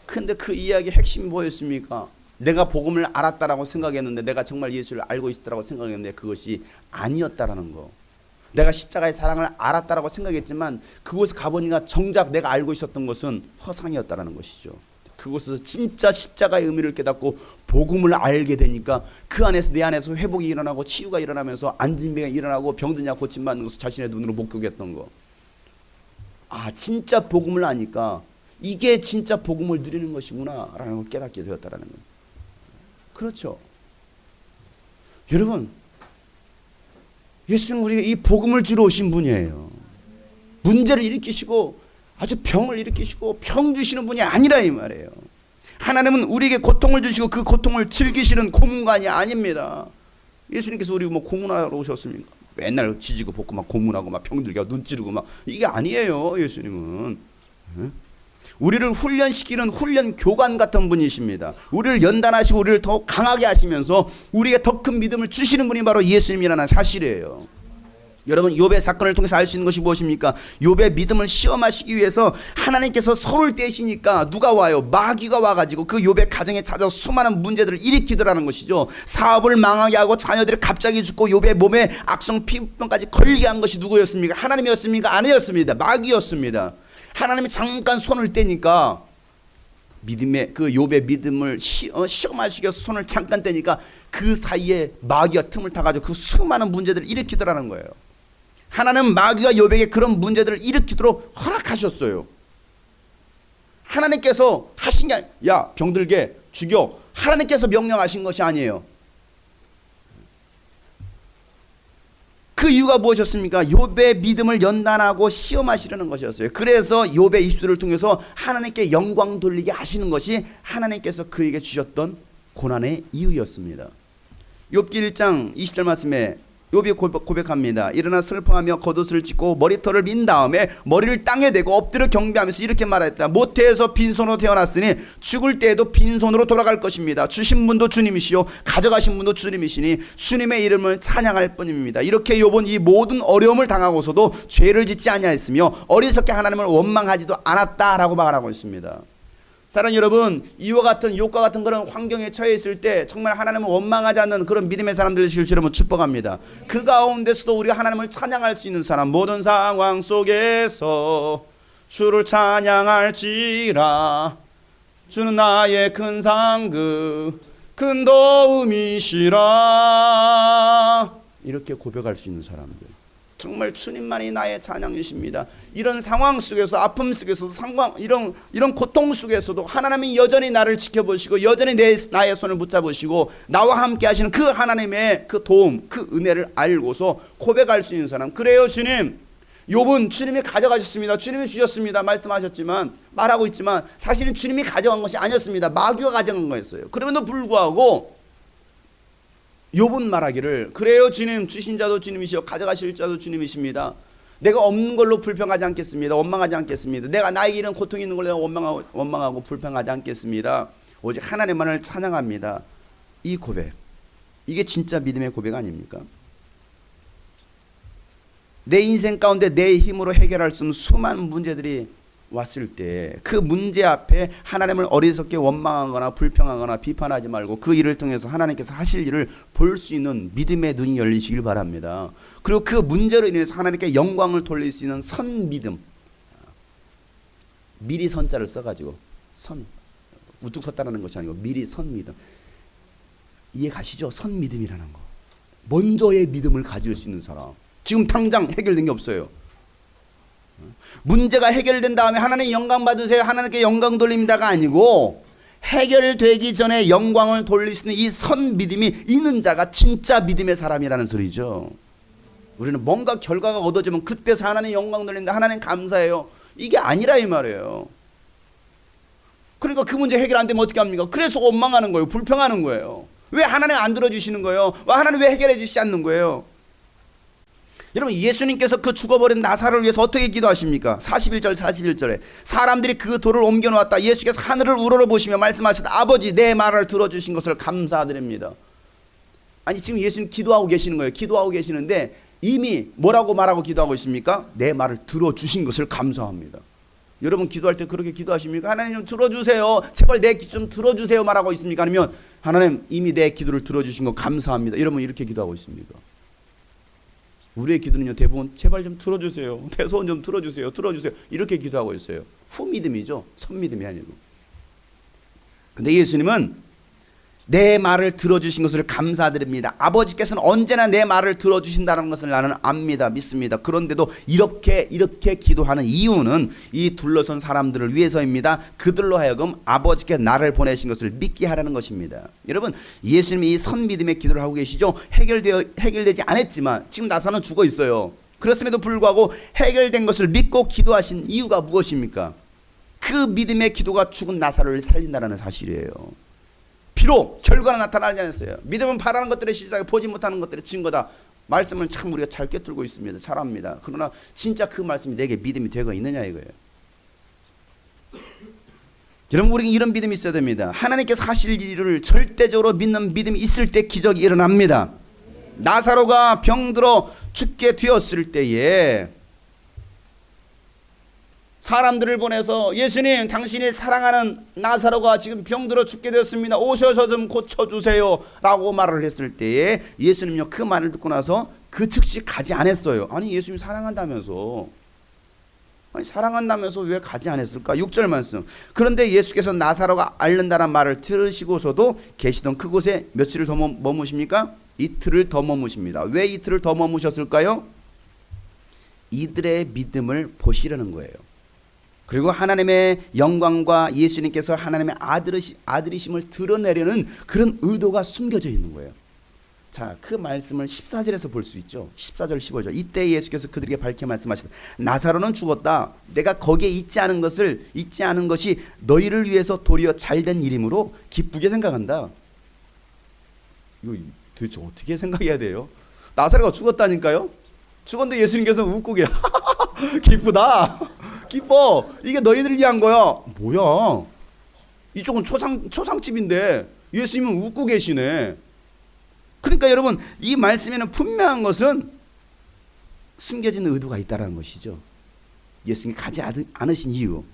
근데 그 이야기의 핵심이 뭐였습니까? 내가 복음을 알았다라고 생각했는데, 내가 정말 예수를 알고 있었다라고 생각했는데 그것이 아니었다라는 거. 내가 십자가의 사랑을 알았다라고 생각했지만 그곳에 가보니까 정작 내가 알고 있었던 것은 허상이었다라는 것이죠. 그곳에서 진짜 십자가의 의미를 깨닫고 복음을 알게 되니까 그 안에서, 내 안에서 회복이 일어나고 치유가 일어나면서 안진병이 일어나고 병든 약 고침받는 것을 자신의 눈으로 목격했던 거. 아, 진짜 복음을 아니까 이게 진짜 복음을 누리는 것이구나 라는 걸 깨닫게 되었다라는 거예요. 그렇죠. 여러분, 예수는 우리에게 이 복음을 주러 오신 분이에요. 문제를 일으키시고 아주 병을 일으키시고 병 주시는 분이 아니라 이 말이에요. 하나님은 우리에게 고통을 주시고 그 고통을 즐기시는 고문관이 아닙니다. 예수님께서 우리 뭐 고문하러 오셨습니까? 맨날 지지고 볶고 막 고문하고 막 병들게 하고 눈 찌르고 막, 이게 아니에요. 예수님은 우리를 훈련시키는 훈련 교관 같은 분이십니다. 우리를 연단하시고 우리를 더 강하게 하시면서 우리에게 더 큰 믿음을 주시는 분이 바로 예수님이라는 사실이에요. 여러분, 욥의 사건을 통해서 알 수 있는 것이 무엇입니까? 욥의 믿음을 시험하시기 위해서 하나님께서 손을 떼시니까 누가 와요? 마귀가 와가지고 그 욥의 가정에 찾아 수많은 문제들을 일으키더라는 것이죠. 사업을 망하게 하고 자녀들이 갑자기 죽고 욥의 몸에 악성 피부병까지 걸리게 한 것이 누구였습니까? 하나님이었습니까? 아니었습니다. 마귀였습니다. 하나님이 잠깐 손을 떼니까, 믿음의 그 욥의 믿음을 시험하시기 위해서 손을 잠깐 떼니까 그 사이에 마귀가 틈을 타가지고 그 수많은 문제들을 일으키더라는 거예요. 하나님은 마귀가 욥에게 그런 문제들을 일으키도록 허락하셨어요. 하나님께서 하신 게 야 병들게 죽여, 하나님께서 명령하신 것이 아니에요. 그 이유가 무엇이었습니까? 욥의 믿음을 연단하고 시험하시려는 것이었어요. 그래서 욥의 입술을 통해서 하나님께 영광 돌리게 하시는 것이 하나님께서 그에게 주셨던 고난의 이유였습니다. 욥기 1장 20절 말씀에 욥이 고백합니다. 일어나 슬퍼하며 겉옷을 찢고 머리털을 민 다음에 머리를 땅에 대고 엎드려 경배하면서 이렇게 말했다. 모태에서 빈손으로 태어났으니 죽을 때에도 빈손으로 돌아갈 것입니다. 주신 분도 주님이시요 가져가신 분도 주님이시니 주님의 이름을 찬양할 뿐입니다. 이렇게 욥은 이 모든 어려움을 당하고서도 죄를 짓지 아니하였으며 어리석게 하나님을 원망하지도 않았다라고 말하고 있습니다. 사랑하는 여러분, 이와 같은 욥과 같은 그런 환경에 처해 있을 때 정말 하나님을 원망하지 않는 그런 믿음의 사람들 되실 줄 여러분 축복합니다. 그 가운데서도 우리가 하나님을 찬양할 수 있는 사람, 모든 상황 속에서 주를 찬양할지라, 주는 나의 큰 상급 큰 도움이시라, 이렇게 고백할 수 있는 사람들, 정말 주님만이 나의 찬양이십니다. 이런 상황 속에서, 아픔 속에서도, 이런 고통 속에서도 하나님이 여전히 나를 지켜보시고 여전히 나의 손을 붙잡으시고 나와 함께 하시는 그 하나님의 그 도움, 그 은혜를 알고서 고백할 수 있는 사람. 그래요, 주님. 욥은 주님이 가져가셨습니다. 주님이 주셨습니다. 말씀하셨지만, 말하고 있지만 사실은 주님이 가져간 것이 아니었습니다. 마귀가 가져간 거였어요. 그럼에도 불구하고 욥은 말하기를, 그래요 주님, 주신 자도 주님이시요 가져가실 자도 주님이십니다. 내가 없는 걸로 불평하지 않겠습니다. 원망하지 않겠습니다. 내가 나에게 이런 고통이 있는 걸 내가 원망하고 불평하지 않겠습니다. 오직 하나님만을 찬양합니다. 이 고백, 이게 진짜 믿음의 고백 아닙니까? 내 인생 가운데 내 힘으로 해결할 수 없는 수많은 문제들이 왔을 때 그 문제 앞에 하나님을 어리석게 원망하거나 불평하거나 비판하지 말고 그 일을 통해서 하나님께서 하실 일을 볼 수 있는 믿음의 눈이 열리시길 바랍니다. 그리고 그 문제로 인해서 하나님께 영광을 돌릴 수 있는 선 믿음, 미리 선자를 써가지고 선, 우뚝 섰다는 것이 아니고 미리 선 믿음, 이해 가시죠? 선 믿음이라는 거, 먼저의 믿음을 가질 수 있는 사람. 지금 당장 해결된 게 없어요. 문제가 해결된 다음에 하나님 영광 받으세요, 하나님께 영광 돌립니다가 아니고, 해결되기 전에 영광을 돌릴 수 있는 이 선 믿음이 있는 자가 진짜 믿음의 사람이라는 소리죠. 우리는 뭔가 결과가 얻어지면 그때서 하나님 영광 돌린다, 하나님 감사해요, 이게 아니라 이 말이에요. 그러니까 그 문제 해결 안 되면 어떻게 합니까? 그래서 원망하는 거예요. 불평하는 거예요. 왜 하나님 안 들어주시는 거예요? 하나님 왜 해결해 주시지 않는 거예요? 여러분, 예수님께서 그 죽어버린 나사로를 위해서 어떻게 기도하십니까? 41절에 사람들이 그 돌을 옮겨 놓았다. 예수께서 하늘을 우러러보시며 말씀하셨다. 아버지, 내 말을 들어주신 것을 감사드립니다. 아니, 지금 예수님 기도하고 계시는 거예요. 기도하고 계시는데 이미 뭐라고 말하고 기도하고 있습니까? 내 말을 들어주신 것을 감사합니다. 여러분, 기도할 때 그렇게 기도하십니까? 하나님 좀 들어주세요. 제발 내 기도 좀 들어주세요 말하고 있습니까? 아니면 하나님 이미 내 기도를 들어주신 거 감사합니다. 여러분, 이렇게 기도하고 있습니까? 우리의 기도는요, 대부분 제발 좀 들어주세요. 내 소원 좀 들어주세요. 이렇게 기도하고 있어요. 후믿음이죠. 선믿음이 아니고. 근데 예수님은 내 말을 들어주신 것을 감사드립니다. 아버지께서는 언제나 내 말을 들어주신다는 것을 나는 압니다. 믿습니다. 그런데도 이렇게 기도하는 이유는 이 둘러선 사람들을 위해서입니다. 그들로 하여금 아버지께 나를 보내신 것을 믿게 하라는 것입니다. 여러분, 예수님이 이 선믿음의 기도를 하고 계시죠. 해결되지 않았지만 지금 나사로는 죽어 있어요. 그렇음에도 불구하고 해결된 것을 믿고 기도하신 이유가 무엇입니까? 그 믿음의 기도가 죽은 나사로를 살린다는 사실이에요. 비록 결과는 나타나지 않았어요. 믿음은 바라는 것들의 시작에 보지 못하는 것들의 증거다. 말씀을 참 우리가 잘 꿰뚫고 있습니다. 잘 압니다. 그러나 진짜 그 말씀이 내게 믿음이 되고 있느냐 이거예요. 여러분, 우리는 이런 믿음이 있어야 됩니다. 하나님께서 하실 일을 절대적으로 믿는 믿음이 있을 때 기적이 일어납니다. 나사로가 병들어 죽게 되었을 때에 사람들을 보내서 예수님, 당신이 사랑하는 나사로가 지금 병들어 죽게 되었습니다. 오셔서 좀 고쳐주세요 라고 말을 했을 때에 예수님요, 그 말을 듣고 나서 그 즉시 가지 않았어요. 아니, 예수님 사랑한다면서 왜 가지 않았을까? 6절 말씀. 그런데 예수께서 나사로가 앓는다는 말을 들으시고서도 계시던 그곳에 며칠을 더 머무십니까? 이틀을 더 머무십니다. 왜 이틀을 더 머무셨을까요? 이들의 믿음을 보시려는 거예요. 그리고 하나님의 영광과 예수님께서 하나님의 아들이심을 드러내려는 그런 의도가 숨겨져 있는 거예요. 자, 그 말씀을 14절에서 볼 수 있죠. 14절 15절. 이때 예수께서 그들에게 밝혀 말씀하시다. 나사로는 죽었다. 내가 거기에 있지 않은 것이 너희를 위해서 도리어 잘된 일이므로 기쁘게 생각한다. 이거 도대체 어떻게 생각해야 돼요? 나사로가 죽었다니까요. 죽었는데 예수님께서 웃고 계세요. 기쁘다. 기뻐. 이게 너희들을 위한 거야. 뭐야? 이쪽은 초상집인데 예수님은 웃고 계시네. 그러니까 여러분, 이 말씀에는 분명한 것은 숨겨진 의도가 있다는 것이죠. 예수님이 가지 않으신 이유.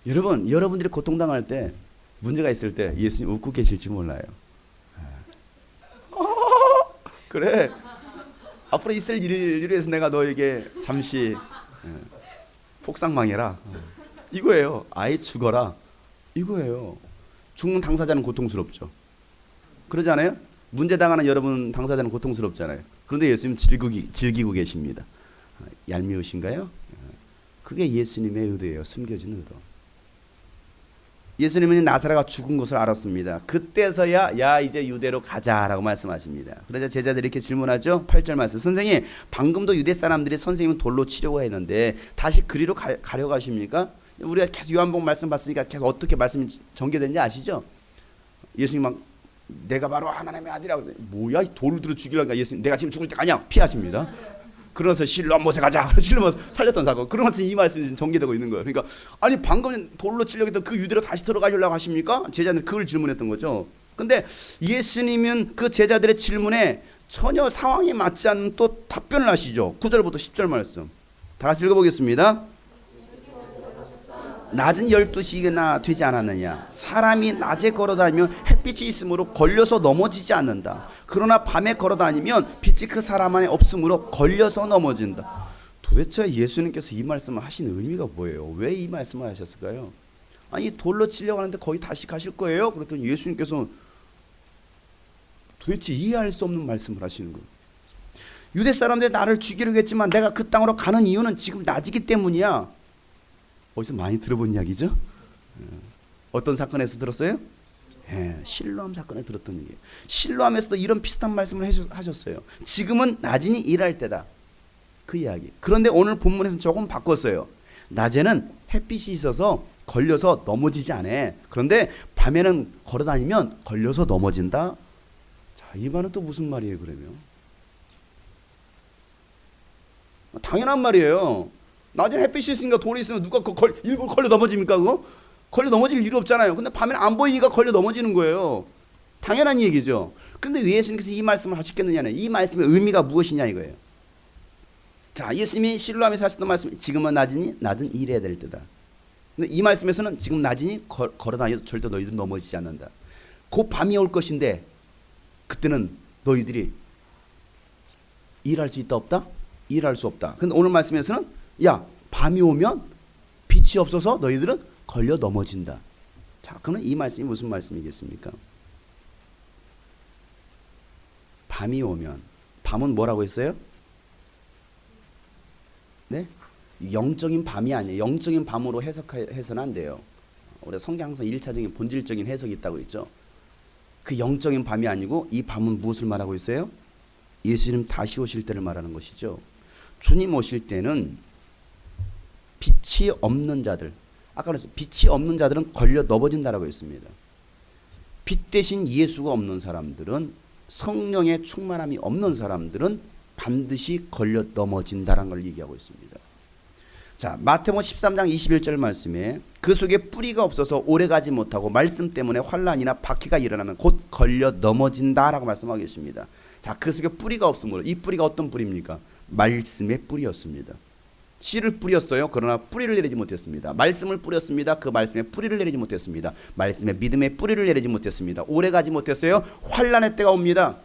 여러분, 여러분들이 고통당할 때, 문제가 있을 때 예수님 웃고 계실지 몰라요. 그래, 앞으로 있을 일을 위해서 내가 너에게 잠시 폭삭망해라. 이거예요. 아예 죽어라. 이거예요. 죽는 당사자는 고통스럽죠. 그러지 않아요? 문제 당하는 여러분 당사자는 고통스럽잖아요. 그런데 예수님 즐기고 계십니다. 얄미우신가요? 그게 예수님의 의도예요. 숨겨진 의도. 예수님은 나사로가 죽은 것을 알았습니다. 그때서야 야 이제 유대로 가자라고 말씀하십니다. 그러자 제자들이 이렇게 질문하죠. 8절 말씀. 선생님, 방금도 유대 사람들이 선생님은 돌로 치려고 했는데 다시 그리로 가려고 하십니까? 우리가 계속 요한복음 말씀 봤으니까 계속 어떻게 말씀이 전개되는지 아시죠? 예수님 막 내가 바로 하나님의 아들이라고. 뭐야, 돌을 들어 죽이려니까 예수님 내가 지금 죽을 때가 아니야. 피하십니다. 그러면서 실로암 못에 가자. 실로암 살렸던 사건. 그러면서 이 말씀이 전개되고 있는 거예요. 그러니까 아니, 방금 돌로 치려고 했던 그 유대로 다시 들어가려고 하십니까? 제자들은 그걸 질문했던 거죠. 근데 예수님은 그 제자들의 질문에 전혀 상황이 맞지 않는 또 답변을 하시죠. 9절부터 10절 말씀. 다 같이 읽어보겠습니다. 낮은 12시나 되지 않았느냐? 사람이 낮에 걸어다니면 햇빛이 있으므로 걸려서 넘어지지 않는다. 그러나 밤에 걸어다니면 빛이 그 사람 안에 없으므로 걸려서 넘어진다. 도대체 예수님께서 이 말씀을 하신 의미가 뭐예요? 왜 이 말씀을 하셨을까요? 아니, 돌로 치려고 하는데 거기 다시 가실 거예요? 그랬더니 예수님께서 도대체 이해할 수 없는 말씀을 하시는 거예요. 유대 사람들이 나를 죽이려고 했지만 내가 그 땅으로 가는 이유는 지금 낮이기 때문이야. 어디서 많이 들어본 이야기죠? 어떤 사건에서 들었어요? 실로암 사건에 들었던 얘기예요. 실로암에서도 이런 비슷한 말씀을 하셨어요. 지금은 낮이니 일할 때다. 그 이야기. 그런데 오늘 본문에서는 조금 바꿨어요. 낮에는 햇빛이 있어서 걸려서 넘어지지 않아. 그런데 밤에는 걸어다니면 걸려서 넘어진다. 자, 이 말은 또 무슨 말이에요, 그러면? 당연한 말이에요. 낮에는 햇빛이 있으니까 돌이 있으면 누가 일부러 걸려 넘어집니까? 그거? 걸려 넘어질 일이 없잖아요. 근데 밤에는 안 보이니까 걸려 넘어지는 거예요. 당연한 얘기죠. 근데 왜 예수님께서 이 말씀을 하셨겠느냐는, 이 말씀의 의미가 무엇이냐 이거예요. 자, 예수님이 실로암에서 하셨던 말씀, 지금은 낮이니 낮은 일해야 될 때다. 근데 이 말씀에서는 지금 낮이니 걸어다녀도 절대 너희들은 넘어지지 않는다. 곧 밤이 올 것인데 그때는 너희들이 일할 수 있다 없다? 일할 수 없다. 근데 오늘 말씀에서는 야, 밤이 오면 빛이 없어서 너희들은 걸려 넘어진다. 자, 그러면 이 말씀이 무슨 말씀이겠습니까? 밤이 오면, 밤은 뭐라고 했어요? 네? 영적인 밤이 아니에요. 영적인 밤으로 해석해서는 안 돼요. 우리가 성경 항상 1차적인 본질적인 해석이 있다고 했죠. 그 영적인 밤이 아니고 이 밤은 무엇을 말하고 있어요? 예수님 다시 오실 때를 말하는 것이죠. 주님 오실 때는 빛이 없는 자들, 아까 그랬어요. 빛이 없는 자들은 걸려 넘어진다라고 했습니다. 빛 대신 예수가 없는 사람들은, 성령의 충만함이 없는 사람들은 반드시 걸려 넘어진다라는 걸 얘기하고 있습니다. 자, 마태복음 13장 21절 말씀에 그 속에 뿌리가 없어서 오래가지 못하고 말씀 때문에 환난이나 박해가 일어나면 곧 걸려 넘어진다라고 말씀하고 있습니다. 자, 그 속에 뿌리가 없으므로, 이 뿌리가 어떤 뿌리입니까? 말씀의 뿌리였습니다. 씨를 뿌렸어요. 그러나 뿌리를 내리지 못했습니다. 말씀을 뿌렸습니다. 그 말씀에 뿌리를 내리지 못했습니다. 말씀의 믿음에 뿌리를 내리지 못했습니다. 오래가지 못했어요. 환난의 때가 옵니다.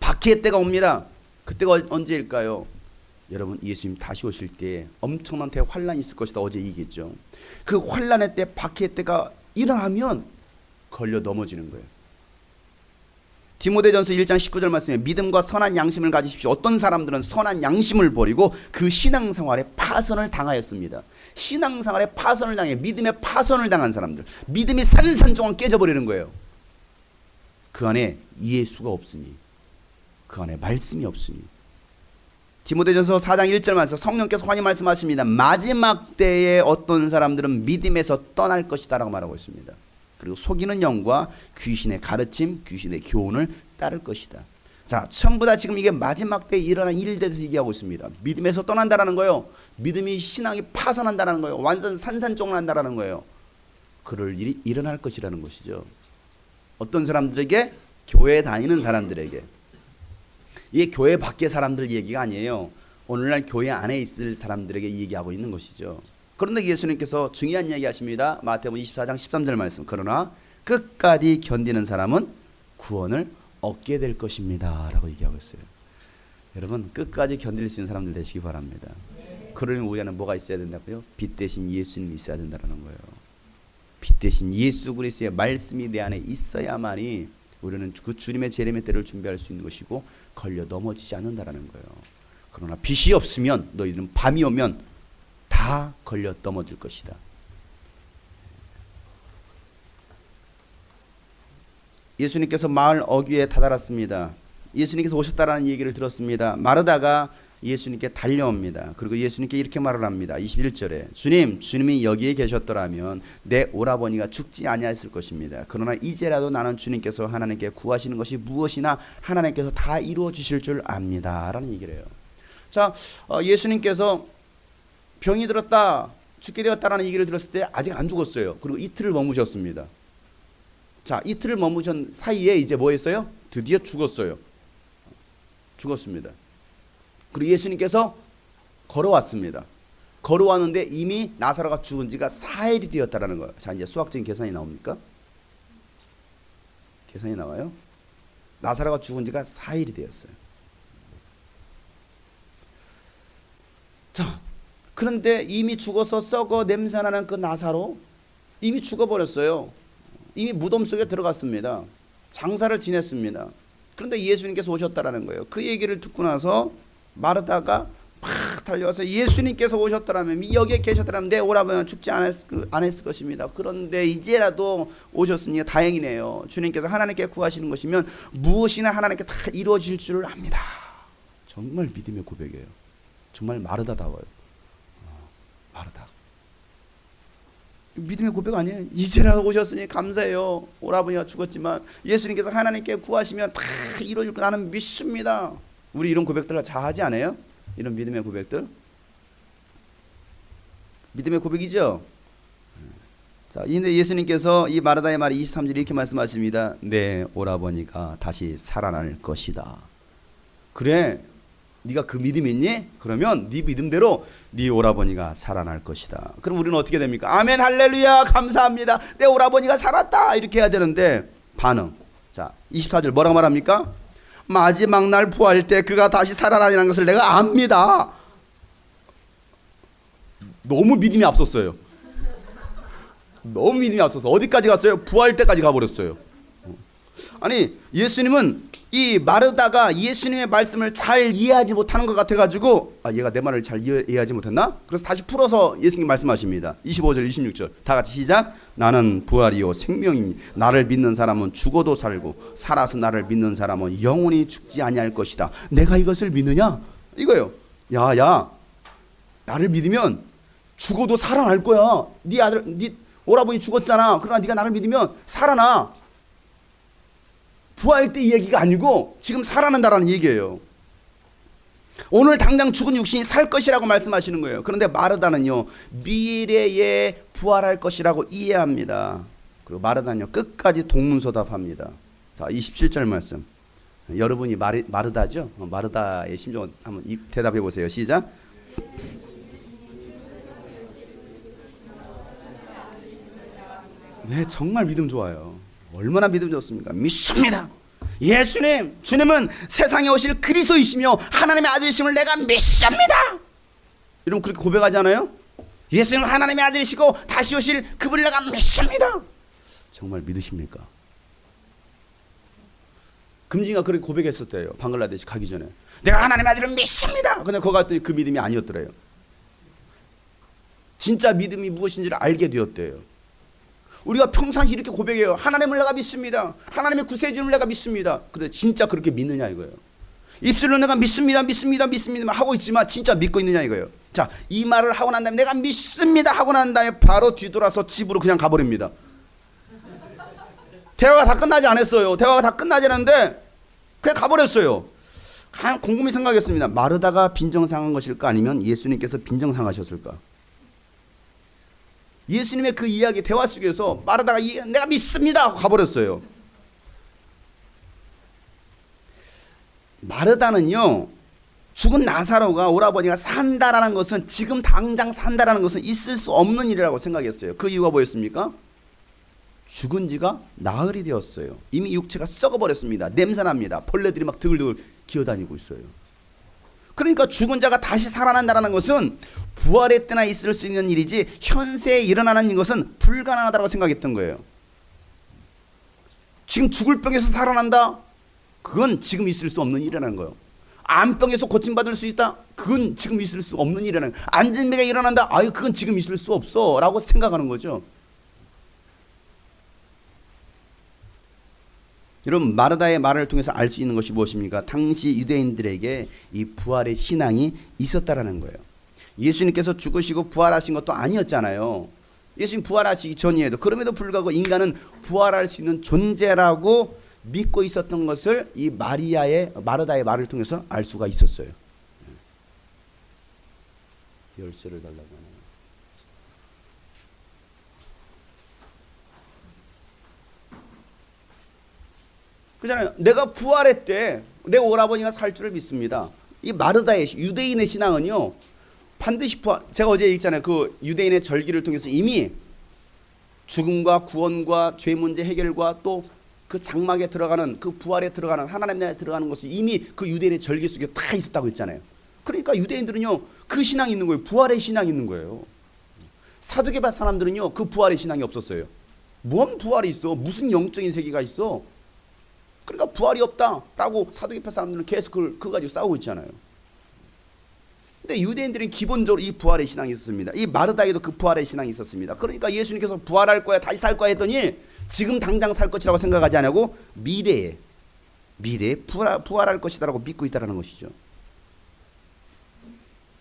박해의 때가 옵니다. 그때가 언제일까요? 여러분, 예수님 다시 오실 때 엄청난 대환란이 있을 것이다. 어제 얘기했죠. 그 환란의 때, 박해의 때가 일어나면 걸려 넘어지는 거예요. 디모데전서 1장 19절 말씀에 믿음과 선한 양심을 가지십시오. 어떤 사람들은 선한 양심을 버리고 그 신앙생활에 파선을 당하였습니다. 신앙생활에 파선을 당해, 믿음에 파선을 당한 사람들, 믿음이 산산조각 깨져버리는 거예요. 그 안에 예수가 없으니, 그 안에 말씀이 없으니. 디모데전서 4장 1절 말씀, 성령께서 환히 말씀하십니다. 마지막 때에 어떤 사람들은 믿음에서 떠날 것이다 라고 말하고 있습니다. 그리고 속이는 영과 귀신의 가르침, 귀신의 교훈을 따를 것이다. 자, 전부 다 지금 이게 마지막 때에 일어난 일에 대해서 얘기하고 있습니다. 믿음에서 떠난다라는 거예요. 믿음이, 신앙이 파산한다라는 거예요. 완전 산산조각난다라는 거예요. 그럴 일이 일어날 것이라는 것이죠. 어떤 사람들에게? 교회에 다니는 사람들에게. 이게 교회 밖의 사람들 얘기가 아니에요. 오늘날 교회 안에 있을 사람들에게 얘기하고 있는 것이죠. 그런데 예수님께서 중요한 이야기 하십니다. 마태복음 24장 13절 말씀. 그러나 끝까지 견디는 사람은 구원을 얻게 될 것입니다 라고 얘기하고 있어요. 여러분, 끝까지 견딜 수 있는 사람들 되시기 바랍니다. 그러려면 우리는 뭐가 있어야 된다고요? 빛 대신 예수님이 있어야 된다는 거예요. 빛 대신 예수 그리스도의 말씀이 내 안에 있어야만이 우리는 그 주님의 재림의 때를 준비할 수 있는 것이고 걸려 넘어지지 않는다는 거예요. 그러나 빛이 없으면, 너희들은 밤이 오면 다 걸려 넘어질 것이다. 예수님께서 마을 어귀에 다다랐습니다. 예수님께서 오셨다라는 얘기를 들었습니다. 마르다가 예수님께 달려옵니다. 그리고 예수님께 이렇게 말을 합니다. 21절에 주님이 여기에 계셨더라면 내 오라버니가 죽지 아니하였을 것입니다. 그러나 이제라도 나는 주님께서 하나님께 구하시는 것이 무엇이나 하나님께서 다 이루어 주실 줄 압니다 라는 얘기를 해요. 자, 예수님께서 병이 들었다, 죽게 되었다라는 얘기를 들었을 때 아직 안 죽었어요. 그리고 이틀을 머무셨습니다. 자, 이틀을 머무신 사이에 이제 뭐 했어요? 드디어 죽었어요. 죽었습니다. 그리고 예수님께서 걸어왔습니다. 걸어왔는데 이미 나사로가 죽은 지가 4일이 되었다라는 거예요. 자, 이제 수학적인 계산이 나옵니까? 계산이 나와요? 나사로가 죽은 지가 4일이 되었어요. 자, 그런데 이미 죽어서 썩어 냄새나는 그 나사로 이미 죽어버렸어요. 이미 무덤 속에 들어갔습니다. 장사를 지냈습니다. 그런데 예수님께서 오셨다라는 거예요. 그 얘기를 듣고 나서 마르다가 막 달려와서 예수님께서 오셨더라면, 여기에 계셨더라면 내 오라버니는 죽지 않았을 것입니다. 그런데 이제라도 오셨으니 다행이네요. 주님께서 하나님께 구하시는 것이면 무엇이나 하나님께 다 이루어질 줄 압니다. 정말 믿음의 고백이에요. 정말 마르다다워요. 마르다. 믿음의 고백 아니에요? 이제라도 오셨으니 감사해요. 오라버니가 죽었지만 예수님께서 하나님께 구하시면 다 이루어질 거 나는 믿습니다. 우리 이런 고백들 다 하지 않아요? 이런 믿음의 고백들. 믿음의 고백이죠. 자, 근데 예수님께서 이 마르다의 말 23절에 이렇게 말씀하십니다. 내 오라버니가 다시 살아날 것이다. 그래, 네가 그 믿음이 있니? 그러면 네 믿음대로 네 오라버니가 살아날 것이다. 그럼 우리는 어떻게 됩니까? 아멘, 할렐루야, 감사합니다. 내 오라버니가 살았다. 이렇게 해야 되는데 반응. 자, 24절 뭐라고 말합니까? 마지막 날 부활 때 그가 다시 살아나리라는 것을 내가 압니다. 너무 믿음이 앞섰어요. 너무 믿음이 앞서서 어디까지 갔어요? 부활 때까지 가버렸어요. 아니, 예수님은 이 마르다가 예수님의 말씀을 잘 이해하지 못하는 것 같아가지고, 아, 얘가 내 말을 잘 이해하지 못했나? 그래서 다시 풀어서 예수님 말씀하십니다. 25절 26절 다 같이 시작. 나는 부활이요 생명이니 나를 믿는 사람은 죽어도 살고 살아서 나를 믿는 사람은 영원히 죽지 아니할 것이다. 내가 이것을 믿느냐? 이거요. 야, 나를 믿으면 죽어도 살아날 거야. 네 아들, 네 오라버니 죽었잖아. 그러나 네가 나를 믿으면 살아나. 부활 때 얘기가 아니고 지금 살아난다라는 얘기예요. 오늘 당장 죽은 육신이 살 것이라고 말씀하시는 거예요. 그런데 마르다는요, 미래에 부활할 것이라고 이해합니다. 그리고 마르다는요, 끝까지 동문서답합니다. 자, 27절 말씀. 여러분이 마르다죠? 마르다의 심정을 한번 대답해 보세요. 시작. 네, 정말 믿음 좋아요. 얼마나 믿음 좋습니까? 믿습니다. 예수님, 주님은 세상에 오실 그리스도이시며 하나님의 아들이심을 내가 믿습니다. 이러면 그렇게 고백하잖아요. 예수님은 하나님의 아들이시고 다시 오실 그분을 내가 믿습니다. 정말 믿으십니까? 금징이가 그렇게 고백했었대요. 방글라데시 가기 전에. 내가 하나님의 아들을 믿습니다. 근데 거기 갔더니 그 믿음이 아니었더래요. 진짜 믿음이 무엇인지를 알게 되었대요. 우리가 평상시 이렇게 고백해요. 하나님을 내가 믿습니다. 하나님의 구세주를 내가 믿습니다. 근데 진짜 그렇게 믿느냐 이거예요. 입술로 내가 믿습니다 하고 있지만 진짜 믿고 있느냐 이거예요. 자, 이 말을 하고 난 다음에 내가 믿습니다 하고 난 다음에 바로 뒤돌아서 집으로 그냥 가버립니다. 대화가 다 끝나지 않았어요. 대화가 다 끝나지 않았는데 그냥 가버렸어요. 곰곰이 생각했습니다. 마르다가 빈정상한 것일까 아니면 예수님께서 빈정상하셨을까? 예수님의 그 이야기 대화 속에서 마르다가 내가 믿습니다 하고 가버렸어요. 마르다는요, 죽은 나사로가 오라버니가 산다라는 것은, 지금 당장 산다라는 것은 있을 수 없는 일이라고 생각했어요. 그 이유가 뭐였습니까? 죽은 지가 나흘이 되었어요. 이미 육체가 썩어버렸습니다. 냄새납니다. 벌레들이 막 드글드글 기어다니고 있어요. 그러니까 죽은 자가 다시 살아난다는 것은 부활의 때나 있을 수 있는 일이지 현세에 일어나는 것은 불가능하다고 생각했던 거예요. 지금 죽을 병에서 살아난다? 그건 지금 있을 수 없는 일이라는 거예요. 암병에서 고침받을 수 있다? 그건 지금 있을 수 없는 일이라는 거예요. 안진배가 일어난다? 아유, 그건 지금 있을 수 없어 라고 생각하는 거죠. 여러분, 마르다의 말을 통해서 알 수 있는 것이 무엇입니까? 당시 유대인들에게 이 부활의 신앙이 있었다라는 거예요. 예수님께서 죽으시고 부활하신 것도 아니었잖아요. 예수님 부활하시기 전이에도. 그럼에도 불구하고 인간은 부활할 수 있는 존재라고 믿고 있었던 것을 이 마르다의 말을 통해서 알 수가 있었어요. 열쇠를 달라고 하네요. 그잖아요. 내가 부활했대. 내 오라버니가 살 줄을 믿습니다. 이 마르다의 유대인의 신앙은요, 반드시 부활. 제가 어제 얘기했잖아요. 그 유대인의 절기를 통해서 이미 죽음과 구원과 죄 문제 해결과 또 그 장막에 들어가는, 그 부활에 들어가는, 하나님 나라에 들어가는 것이 이미 그 유대인의 절기 속에 다 있었다고 했잖아요. 그러니까 유대인들은요, 그 신앙이 있는 거예요. 부활의 신앙이 있는 거예요. 사두개파 사람들은요, 그 부활의 신앙이 없었어요. 뭔 부활이 있어? 무슨 영적인 세계가 있어? 그러니까 부활이 없다라고 사두개파 사람들은 계속 그거 가지고 싸우고 있잖아요. 근데 유대인들은 기본적으로 이 부활의 신앙이 있었습니다. 이 마르다에도 그 부활의 신앙이 있었습니다. 그러니까 예수님께서 부활할 거야, 다시 살 거야 했더니 지금 당장 살 것이라고 생각하지 않고 미래에 부활할 것이다라고 믿고 있다는 것이죠.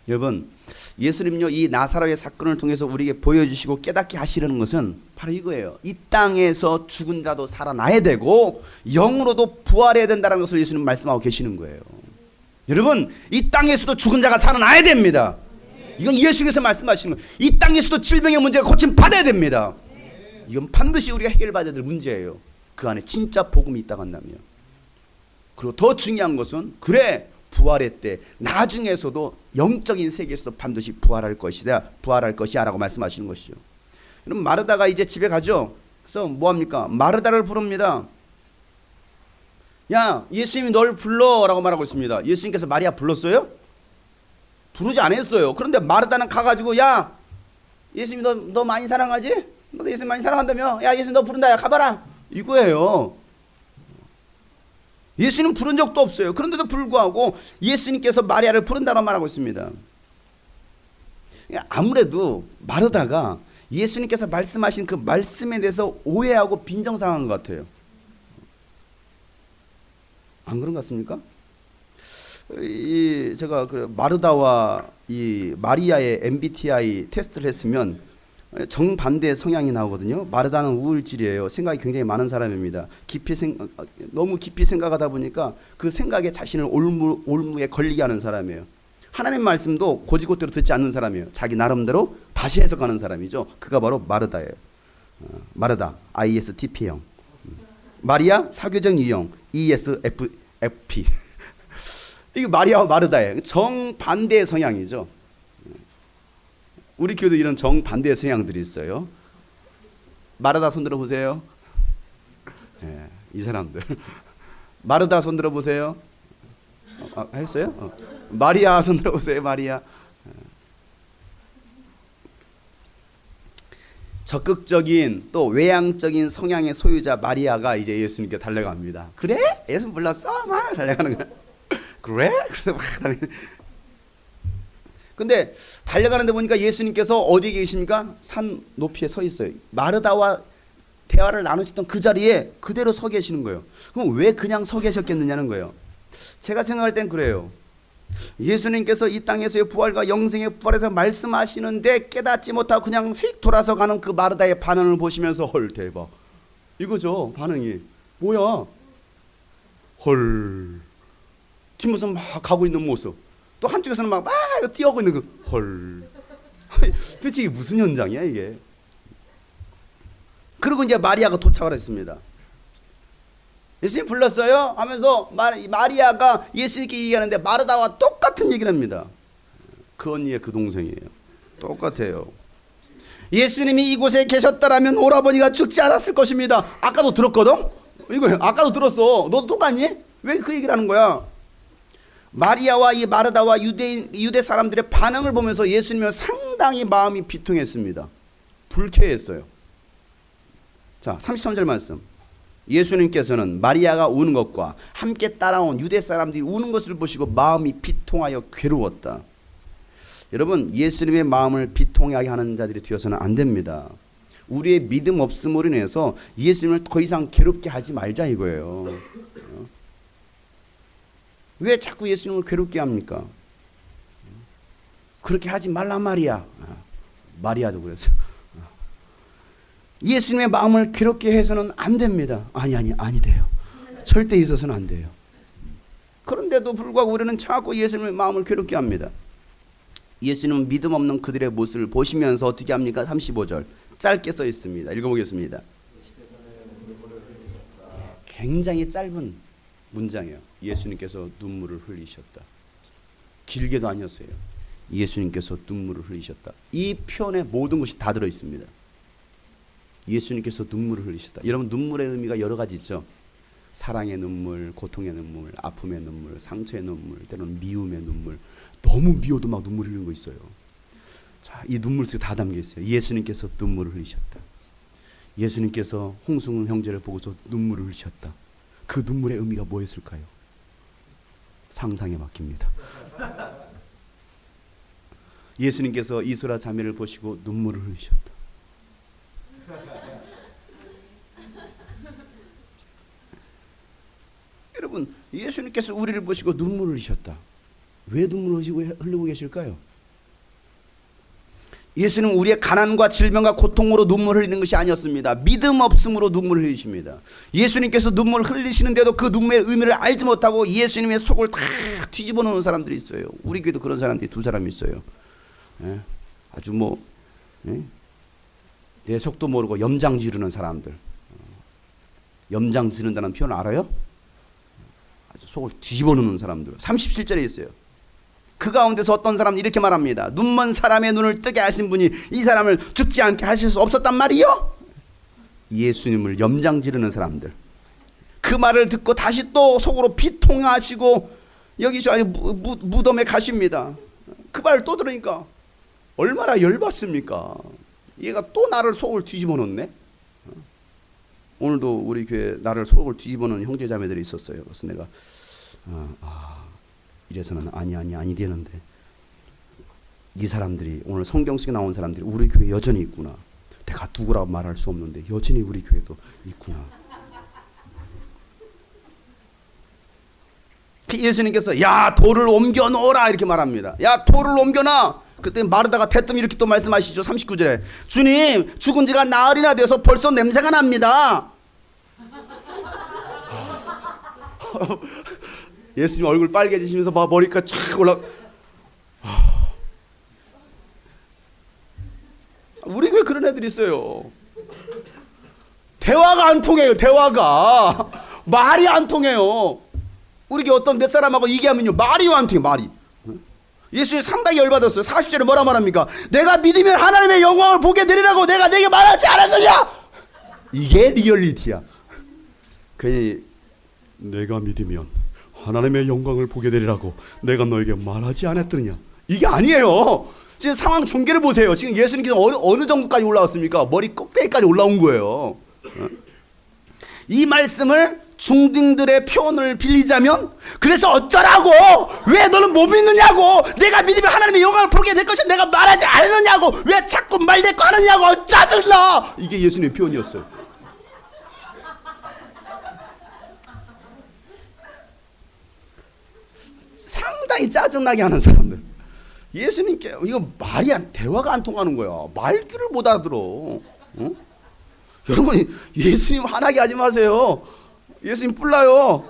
여러분, 예수님요, 이 나사로의 사건을 통해서 우리에게 보여주시고 깨닫게 하시려는 것은 바로 이거예요. 이 땅에서 죽은 자도 살아나야 되고 영으로도 부활해야 된다는 것을 예수님 말씀하고 계시는 거예요. 여러분, 이 땅에서도 죽은 자가 살아나야 됩니다. 이건 예수께서 말씀하시는 거예요. 이 땅에서도 질병의 문제가 고침 받아야 됩니다. 이건 반드시 우리가 해결받아야 될 문제예요. 그 안에 진짜 복음이 있다고 한다면. 그리고 더 중요한 것은 그래 부활의 때 나중에서도 영적인 세계에서도 반드시 부활할 것이야 라고 말씀하시는 것이죠. 여러분, 마르다가 이제 집에 가죠. 그래서 뭐합니까? 마르다를 부릅니다. 야, 예수님이 널 불러 라고 말하고 있습니다. 예수님께서 마리아 불렀어요? 부르지 않았어요. 그런데 마르다는 가가지고, 야, 예수님이 너 많이 사랑하지? 너도 예수님 많이 사랑한다며? 야, 예수님 너 부른다. 야, 가봐라. 이거예요. 예수님 부른 적도 없어요. 그런데도 불구하고 예수님께서 마리아를 부른다고 말하고 있습니다. 아무래도 마르다가 예수님께서 말씀하신 그 말씀에 대해서 오해하고 빈정상한 것 같아요. 안 그런 것 같습니까? 제가 마르다와 이 마리아의 MBTI 테스트를 했으면 정반대의 성향이 나오거든요. 마르다는 우울질이에요. 생각이 굉장히 많은 사람입니다. 너무 깊이 생각하다 보니까 그 생각에 자신을 올무에 걸리게 하는 사람이에요. 하나님 말씀도 고지고대로 듣지 않는 사람이에요. 자기 나름대로 다시 해석하는 사람이죠. 그가 바로 마르다예요. 마르다, ISTP형. 마리아, 사교적 유형, ESFP. 이게 마리아와 마르다예요. 정반대의 성향이죠. 우리 교회도 이런 정반대의 성향들이 있어요. 마르다 손 들어보세요. 네, 이 사람들. 마르다 손 들어보세요. 했어요? 마리아 손 들어보세요. 마리아. 적극적인 또 외향적인 성향의 소유자 마리아가 이제 예수님께 달려갑니다. 그래? 예수님 불렀어? 막 달려가는 거야. 그래? 그래서 막 달려가는. 근데 달려가는데 보니까 예수님께서 어디에 계십니까? 산 높이에 서 있어요. 마르다와 대화를 나누셨던 그 자리에 그대로 서 계시는 거예요. 그럼 왜 그냥 서 계셨겠느냐는 거예요. 제가 생각할 땐 그래요. 예수님께서 이 땅에서의 부활과 영생의 부활에서 말씀하시는데 깨닫지 못하고 그냥 휙 돌아서 가는 그 마르다의 반응을 보시면서 헐 대박 이거죠. 반응이 뭐야 헐 뒷모습 막 가고 있는 모습 또 한쪽에서는 막 뛰어오고 있는 그 헐 도대체 이게 무슨 현장이야 이게. 그리고 이제 마리아가 도착을 했습니다. 예수님 불렀어요? 하면서 마리아가 예수님께 얘기하는데 마르다와 똑같은 얘기를 합니다. 그 언니의 그 동생이에요. 똑같아요. 예수님이 이곳에 계셨다라면 오라버니가 죽지 않았을 것입니다. 아까도 들었거든? 이거 아까도 들었어. 너도 똑같니? 왜 그 얘기를 하는 거야? 마리아와 이 마르다와 유대 사람들의 반응을 보면서 예수님은 상당히 마음이 비통했습니다. 불쾌했어요. 자, 33절 말씀. 예수님께서는 마리아가 우는 것과 함께 따라온 유대 사람들이 우는 것을 보시고 마음이 비통하여 괴로웠다. 여러분, 예수님의 마음을 비통하게 하는 자들이 되어서는 안 됩니다. 우리의 믿음 없음으로 인해서 예수님을 더 이상 괴롭게 하지 말자 이거예요. 왜 자꾸 예수님을 괴롭게 합니까? 그렇게 하지 말란 말이야. 마리아도 그랬어요. 예수님의 마음을 괴롭게 해서는 안 됩니다. 아니 돼요. 절대 있어서는 안 돼요. 그런데도 불구하고 우리는 자꾸 예수님의 마음을 괴롭게 합니다. 예수님은 믿음 없는 그들의 모습을 보시면서 어떻게 합니까? 35절 짧게 써 있습니다. 읽어보겠습니다. 굉장히 짧은 문장이에요. 예수님께서 눈물을 흘리셨다. 길게도 아니었어요. 예수님께서 눈물을 흘리셨다. 이 표현에 모든 것이 다 들어있습니다. 예수님께서 눈물을 흘리셨다. 여러분, 눈물의 의미가 여러 가지 있죠. 사랑의 눈물, 고통의 눈물, 아픔의 눈물, 상처의 눈물, 때로는 미움의 눈물. 너무 미워도 막 눈물 흘리는 거 있어요. 자, 이 눈물 속에 다 담겨 있어요. 예수님께서 눈물을 흘리셨다. 예수님께서 홍승훈 형제를 보고서 눈물을 흘리셨다. 그 눈물의 의미가 뭐였을까요? 상상에 맡깁니다. 예수님께서 이소라 자매를 보시고 눈물을 흘리셨다. 여러분, 예수님께서 우리를 보시고 눈물을 흘리셨다. 왜 눈물을 흘리고 계실까요? 예수는 우리의 가난과 질병과 고통으로 눈물 흘리는 것이 아니었습니다. 믿음 없음으로 눈물 흘리십니다. 예수님께서 눈물 흘리시는데도 그 눈물의 의미를 알지 못하고 예수님의 속을 다 뒤집어 놓는 사람들이 있어요. 우리 교회도 그런 사람들이 두 사람 있어요. 예? 아주 내 속도 모르고 염장 지르는 사람들. 염장 지른다는 표현 알아요? 아주 속을 뒤집어 놓는 사람들. 37절에 있어요. 그 가운데서 어떤 사람은 이렇게 말합니다. 눈먼 사람의 눈을 뜨게 하신 분이 이 사람을 죽지 않게 하실 수 없었단 말이요? 예수님을 염장 지르는 사람들. 그 말을 듣고 다시 또 속으로 비통하시고 여기서 아니 무덤에 가십니다. 그 말을 또 들으니까 얼마나 열받습니까? 얘가 또 나를 속을 뒤집어 놓네. 오늘도 우리 교회 나를 속을 뒤집어 놓은 형제 자매들이 있었어요. 그래서 내가 이래서는 아니 되는데 이 사람들이 오늘 성경 속에 나온 사람들이 우리 교회 여전히 있구나. 내가 누구라고 말할 수 없는데 여전히 우리 교회도 있구나. 예수님께서 야 돌을 옮겨 놓으라 이렇게 말합니다. 야 돌을 옮겨 놔. 그때 마르다가 대뜸 이렇게 또 말씀하시죠. 39절에 주님 죽은 지가 나흘이나 돼서 벌써 냄새가 납니다. 예수님 얼굴 빨개지시면서 막 머리가 쫙 올라. 우리 교회 그런 애들이 있어요. 대화가 안 통해요. 대화가 말이 안 통해요. 우리 교회 어떤 몇 사람하고 얘기하면요 말이 안 통해. 말이. 예수님 상당히 열받았어요. 40절에 뭐라 말합니까? 내가 믿으면 하나님의 영광을 보게 되리라고 내가 내게 말하지 않았느냐? 이게 리얼리티야. 괜히 내가 믿으면 하나님의 영광을 보게 되리라고 내가 너에게 말하지 않았더냐? 이게 아니에요. 지금 상황 전개를 보세요. 지금 예수님께서 어느 정도까지 올라왔습니까? 머리 꼭대기까지 올라온 거예요. 이 말씀을 중딩들의 표현을 빌리자면 그래서 어쩌라고? 왜 너는 못 믿느냐고? 내가 믿으면 하나님의 영광을 보게 될 것이 내가 말하지 않느냐고? 왜 자꾸 말대꾸 하느냐고? 짜증나! 이게 예수님의 표현이었어요. 상당히 짜증나게 하는 사람들. 예수님께 이거 대화가 안 통하는 거야. 말귀를 못 알아들어. 어? 여러분 예수님 화나게 하지 마세요. 예수님 뿔나요.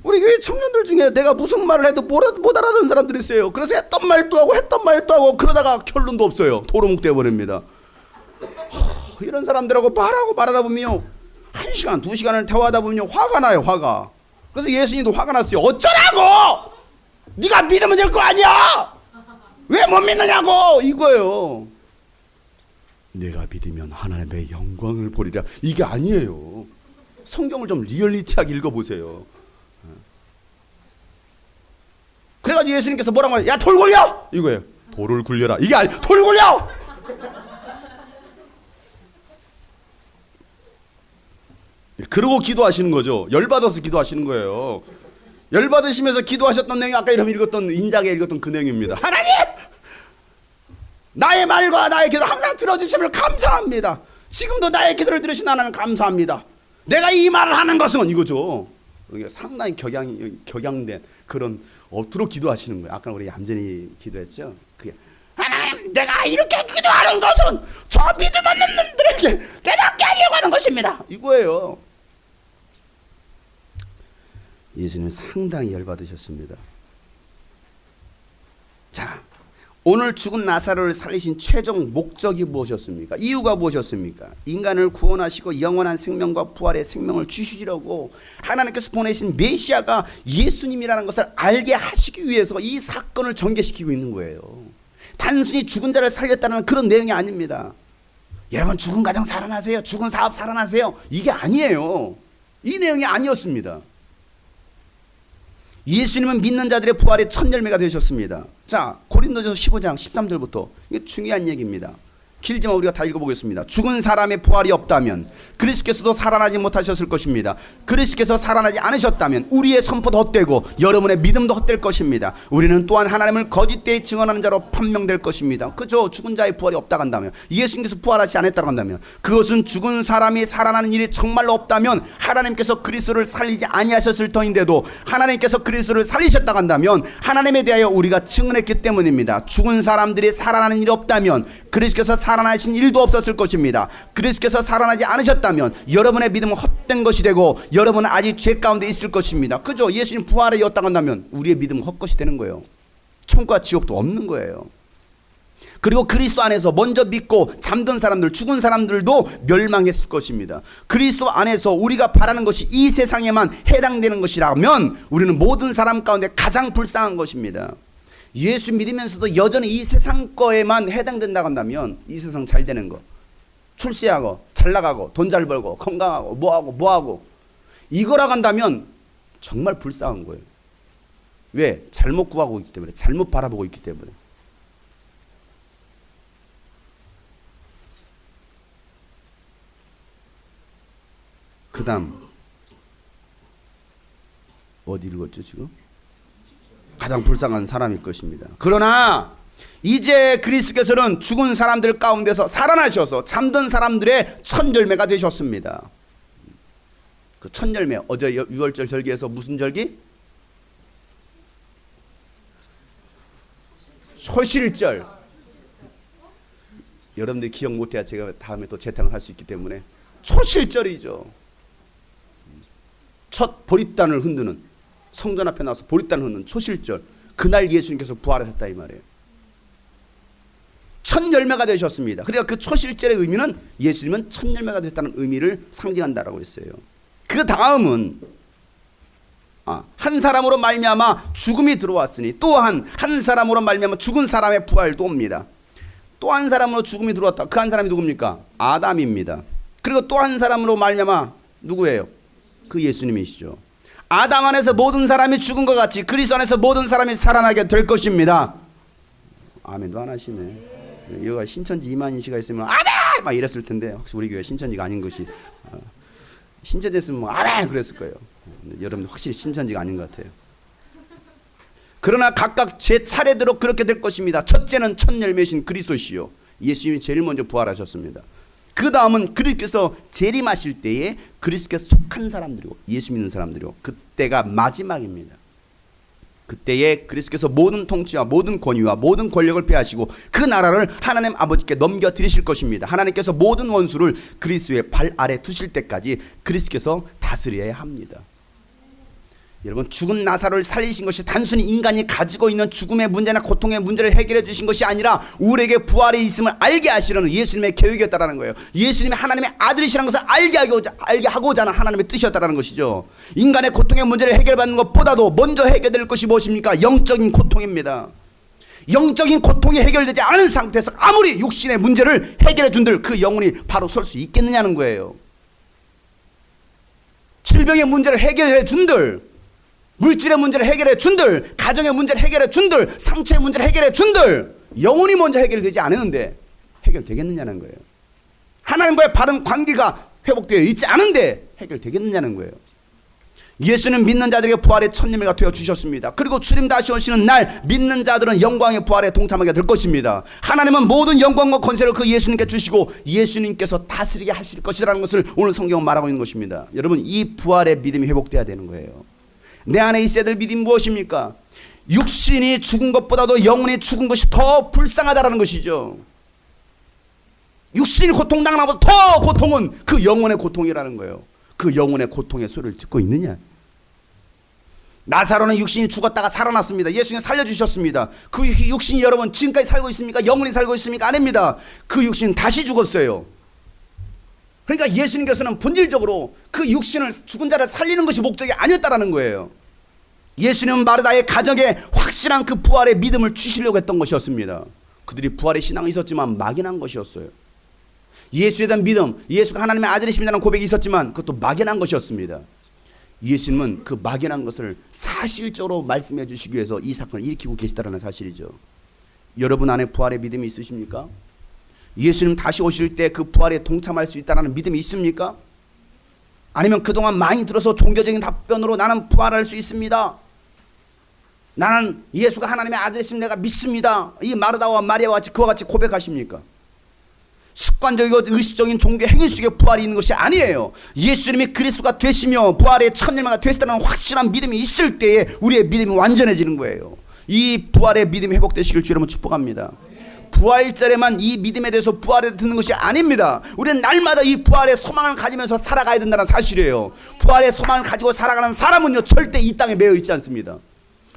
우리 교회 청년들 중에 내가 무슨 말을 해도 못 알아듣는 사람들이 있어요. 그래서 했던 말도 하고 그러다가 결론도 없어요. 도루묵 되어버립니다. 이런 사람들하고 말하다 보면요 1시간 2시간을 대화하다 보면 화가 나요. 화가. 그래서 예수님도 화가 났어요. 어쩌라고? 네가 믿으면 될 거 아니야? 왜 못 믿느냐고 이거예요. 내가 믿으면 하나님의 영광을 보리라. 이게 아니에요. 성경을 좀 리얼리티하게 읽어보세요. 그래가지고 예수님께서 뭐라고 해요? 야 돌 굴려! 이거예요. 돌을 굴려라. 이게 아니 돌 굴려! 그러고 기도하시는 거죠. 열받아서 기도하시는 거예요. 열받으시면서 기도하셨던 내용이 아까 읽었던 인자게 읽었던 그 내용입니다. 하나님! 나의 말과 나의 기도를 항상 들어주심을 감사합니다. 지금도 나의 기도를 들으신 하나님 감사합니다. 내가 이 말을 하는 것은 이거죠. 이게 상당히 격양된 그런 엎드려 기도하시는 거예요. 아까 우리 얌전히 기도했죠. 그게 하나님 내가 이렇게 기도하는 것은 저 믿음 없는 놈들에게 깨닫게 하려고 하는 것입니다. 이거예요. 예수님 상당히 열받으셨습니다. 자, 오늘 죽은 나사로를 살리신 최종 목적이 무엇이었습니까? 이유가 무엇이었습니까? 인간을 구원하시고 영원한 생명과 부활의 생명을 주시려고 하나님께서 보내신 메시아가 예수님이라는 것을 알게 하시기 위해서 이 사건을 전개시키고 있는 거예요. 단순히 죽은 자를 살렸다는 그런 내용이 아닙니다. 여러분 죽은 가정 살아나세요. 죽은 사업 살아나세요. 이게 아니에요. 이 내용이 아니었습니다. 예수님은 믿는 자들의 부활의 첫 열매가 되셨습니다. 자, 고린도전서 15장 13절부터 이게 중요한 얘기입니다. 길지만 우리가 다 읽어보겠습니다. 죽은 사람의 부활이 없다면 그리스도께서도 살아나지 못하셨을 것입니다. 그리스도께서 살아나지 않으셨다면 우리의 선포도 헛되고 여러분의 믿음도 헛될 것입니다. 우리는 또한 하나님을 거짓되이 증언하는 자로 판명될 것입니다. 그저 죽은 자의 부활이 없다 간다면, 예수님께서 부활하지 않았다고 한다면, 그것은 죽은 사람이 살아나는 일이 정말로 없다면 하나님께서 그리스도를 살리지 아니하셨을 터인데도 하나님께서 그리스도를 살리셨다고 한다면 하나님에 대하여 우리가 증언했기 때문입니다. 죽은 사람들이 살아나는 일이 없다면 그리스도께서 살아나신 일도 없었을 것입니다. 그리스도께서 살아나지 않으셨다면 여러분의 믿음은 헛된 것이 되고 여러분은 아직 죄 가운데 있을 것입니다. 그죠? 예수님 부활에 였다고 한다면 우리의 믿음은 헛것이 되는 거예요. 천국과 지옥도 없는 거예요. 그리고 그리스도 안에서 먼저 믿고 잠든 사람들, 죽은 사람들도 멸망했을 것입니다. 그리스도 안에서 우리가 바라는 것이 이 세상에만 해당되는 것이라면 우리는 모든 사람 가운데 가장 불쌍한 것입니다. 예수 믿으면서도 여전히 이 세상 거에만 해당된다고 한다면 이 세상 잘 되는 거, 출세하고 잘 나가고 돈 잘 벌고 건강하고 뭐하고 이거라고 한다면 정말 불쌍한 거예요. 왜? 잘못 구하고 있기 때문에, 잘못 바라보고 있기 때문에. 그 다음 어디 읽었죠 지금? 가장 불쌍한 사람일 것입니다. 그러나 이제 그리스도께서는 죽은 사람들 가운데서 살아나셔서 잠든 사람들의 첫 열매가 되셨습니다. 그 첫 열매, 어제 유월절 절기에서 무슨 절기? 초실절. 여러분들이 기억 못해야 제가 다음에 또 재탕을 할 수 있기 때문에 초실절이죠. 첫 보릿단을 흔드는, 성전 앞에 나와서 보릿단을 흔드는 초실절, 그날 예수님께서 부활하셨다 이 말이에요. 첫 열매가 되셨습니다. 그러니까 그 초실절의 의미는 예수님은 첫 열매가 되셨다는 의미를 상징한다라고 했어요. 그 다음은 한 사람으로 말미암아 죽음이 들어왔으니 또한 한 사람으로 말미암아 죽은 사람의 부활도 옵니다. 또 한 사람으로 죽음이 들어왔다. 그 한 사람이 누굽니까? 아담입니다. 그리고 또 한 사람으로 말미암아 누구예요? 그 예수님이시죠. 아담 안에서 모든 사람이 죽은 것 같이 그리스도 안에서 모든 사람이 살아나게 될 것입니다. 아멘도 안 하시네. 여기가 신천지 이만희 씨가 있으면 아멘! 막 이랬을 텐데 혹시 우리 교회 신천지가 아닌 것이 신천지 했으면 아멘! 그랬을 거예요. 여러분 확실히 신천지가 아닌 것 같아요. 그러나 각각 제 차례대로 그렇게 될 것입니다. 첫째는 첫 열매신 그리스도시요. 예수님이 제일 먼저 부활하셨습니다. 그 다음은 그리스도께서 재림하실 때에 그리스도께서 속한 사람들이고 예수 믿는 사람들이고 그때가 마지막입니다. 그때에 그리스도께서 모든 통치와 모든 권위와 모든 권력을 폐하시고 그 나라를 하나님 아버지께 넘겨드리실 것입니다. 하나님께서 모든 원수를 그리스도의 발 아래 두실 때까지 그리스도께서 다스려야 합니다. 여러분, 죽은 나사로를 살리신 것이 단순히 인간이 가지고 있는 죽음의 문제나 고통의 문제를 해결해 주신 것이 아니라 우리에게 부활이 있음을 알게 하시려는 예수님의 계획이었다라는 거예요. 예수님이 하나님의 아들이시라는 것을 알게 하고자 하는 하나님의 뜻이었다라는 것이죠. 인간의 고통의 문제를 해결받는 것보다도 먼저 해결될 것이 무엇입니까? 영적인 고통입니다. 영적인 고통이 해결되지 않은 상태에서 아무리 육신의 문제를 해결해 준들 그 영혼이 바로 설 수 있겠느냐는 거예요. 질병의 문제를 해결해 준들, 물질의 문제를 해결해 준들, 가정의 문제를 해결해 준들, 상처의 문제를 해결해 준들 영혼이 먼저 해결되지 않았는데 해결되겠느냐는 거예요. 하나님과의 바른 관계가 회복되어 있지 않은데 해결되겠느냐는 거예요. 예수는 믿는 자들에게 부활의 첫 열매가 되어 주셨습니다. 그리고 주님 다시 오시는 날 믿는 자들은 영광의 부활에 동참하게 될 것입니다. 하나님은 모든 영광과 권세를 그 예수님께 주시고 예수님께서 다스리게 하실 것이라는 것을 오늘 성경은 말하고 있는 것입니다. 여러분, 이 부활의 믿음이 회복되어야 되는 거예요. 내 안에 있어야 될 믿음이 무엇입니까? 육신이 죽은 것보다도 영혼이 죽은 것이 더 불쌍하다는 것이죠. 육신이 고통당하는 것보다 더 고통은 그 영혼의 고통이라는 거예요. 그 영혼의 고통의 소리를 듣고 있느냐? 나사로는 육신이 죽었다가 살아났습니다. 예수님이 살려주셨습니다. 그 육신이 여러분 지금까지 살고 있습니까? 영혼이 살고 있습니까? 아닙니다. 그 육신은 다시 죽었어요. 그러니까 예수님께서는 본질적으로 그 육신을, 죽은 자를 살리는 것이 목적이 아니었다라는 거예요. 예수님은 마르다의 가정에 확실한 그 부활의 믿음을 주시려고 했던 것이었습니다. 그들이 부활의 신앙이 있었지만 막연한 것이었어요. 예수에 대한 믿음, 예수가 하나님의 아들이십니다라는 고백이 있었지만 그것도 막연한 것이었습니다. 예수님은 그 막연한 것을 사실적으로 말씀해 주시기 위해서 이 사건을 일으키고 계시다는 사실이죠. 여러분 안에 부활의 믿음이 있으십니까? 예수님 다시 오실 때 그 부활에 동참할 수 있다는 믿음이 있습니까? 아니면 그동안 많이 들어서 종교적인 답변으로 나는 부활할 수 있습니다, 나는 예수가 하나님의 아들이시면 내가 믿습니다, 이 마르다와 마리아와 같이 그와 같이 고백하십니까? 습관적이고 의식적인 종교 행위 속에 부활이 있는 것이 아니에요. 예수님이 그리스도가 되시며 부활의 천일마가 되셨다는 확실한 믿음이 있을 때에 우리의 믿음이 완전해지는 거예요. 이 부활의 믿음이 회복되시길 주여 축복합니다. 부활절에만 이 믿음에 대해서 부활에 듣는 것이 아닙니다. 우리는 날마다 이 부활의 소망을 가지면서 살아가야 된다는 사실이에요. 부활의 소망을 가지고 살아가는 사람은요 절대 이 땅에 매여 있지 않습니다.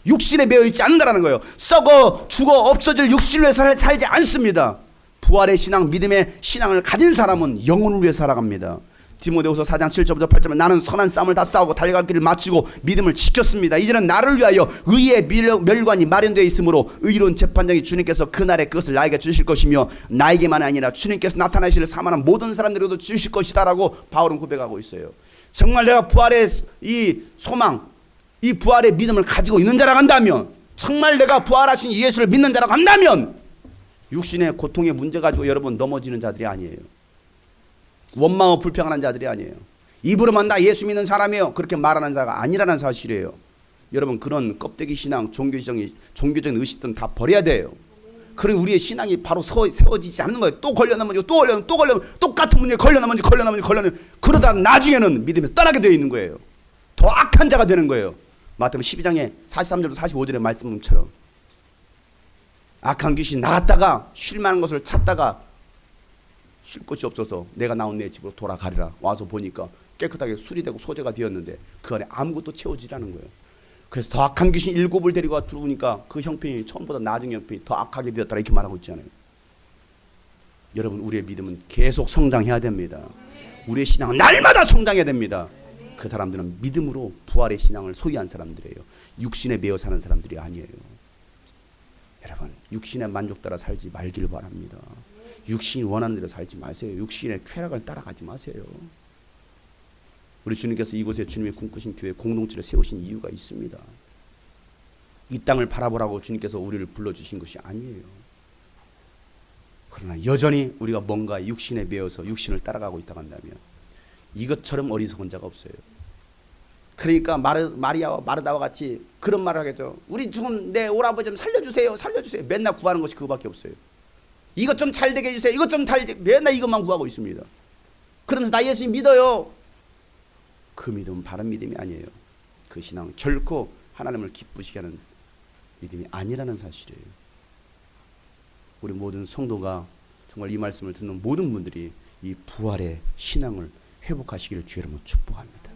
육신에 매여 있지 않는다는 거예요. 썩어 죽어 없어질 육신을 위해서 살지 않습니다. 부활의 신앙, 믿음의 신앙을 가진 사람은 영혼을 위해 살아갑니다. 디모데후서 4장 7절부터 8절은 나는 선한 싸움을 다 싸우고 달려갈 길을 마치고 믿음을 지켰습니다. 이제는 나를 위하여 의의 멸관이 마련되어 있으므로 의로운 재판장이 주님께서 그날에 그것을 나에게 주실 것이며 나에게만 아니라 주님께서 나타나실 사망한 모든 사람들에게도 주실 것이다 라고 바울은 고백하고 있어요. 정말 내가 부활의 이 소망, 이 부활의 믿음을 가지고 있는 자라고 한다면, 정말 내가 부활하신 예수를 믿는 자라고 한다면 육신의 고통의 문제 가지고 여러분 넘어지는 자들이 아니에요. 원망하고 불평하는 자들이 아니에요. 입으로만 나 예수 믿는 사람이에요 그렇게 말하는 자가 아니라는 사실이에요. 여러분 그런 껍데기 신앙, 종교적인 의식들은 다 버려야 돼요. 그럼 우리의 신앙이 바로 세워지지 않는 거예요. 또 걸려나면 또 걸려면 똑같은 문제에 걸려나면 그러다 나중에는 믿음에서 떠나게 되어 있는 거예요. 더 악한 자가 되는 거예요. 마태복음 12장에 43절부터 45절의 말씀처럼 악한 귀신이 나갔다가 쉴 만한 것을 찾다가 쉴 곳이 없어서 내가 나온 내 집으로 돌아가리라. 와서 보니까 깨끗하게 수리되고 소재가 되었는데 그 안에 아무것도 채워지지 않은 거예요. 그래서 더 악한 귀신 7을 데리고 와 들어오니까 그 형편이 처음보다 나중 형편이 더 악하게 되었다 이렇게 말하고 있잖아요. 여러분 우리의 믿음은 계속 성장해야 됩니다. 우리의 신앙은 날마다 성장해야 됩니다. 그 사람들은 믿음으로 부활의 신앙을 소유한 사람들이에요. 육신에 매여 사는 사람들이 아니에요. 여러분 육신의 만족 따라 살지 말기를 바랍니다. 육신이 원하는 대로 살지 마세요. 육신의 쾌락을 따라가지 마세요. 우리 주님께서 이곳에 주님의 꿈꾸신 교회 공동체를 세우신 이유가 있습니다. 이 땅을 바라보라고 주님께서 우리를 불러주신 것이 아니에요. 그러나 여전히 우리가 뭔가 육신에 매여서 육신을 따라가고 있다고 한다면 이것처럼 어리석은 자가 없어요. 그러니까 마리아와 마르다와 같이 그런 말을 하겠죠. 우리 죽은 내 오라버지 좀 살려주세요. 맨날 구하는 것이 그거밖에 없어요. 이것 좀 잘 되게 해주세요. 이것 좀 잘 되게. 맨날 이것만 구하고 있습니다. 그러면서 나 예수님 믿어요. 그 믿음은 바른 믿음이 아니에요. 그 신앙은 결코 하나님을 기쁘시게 하는 믿음이 아니라는 사실이에요. 우리 모든 성도가 정말 이 말씀을 듣는 모든 분들이 이 부활의 신앙을 회복하시기를 주의 이름으로 축복합니다.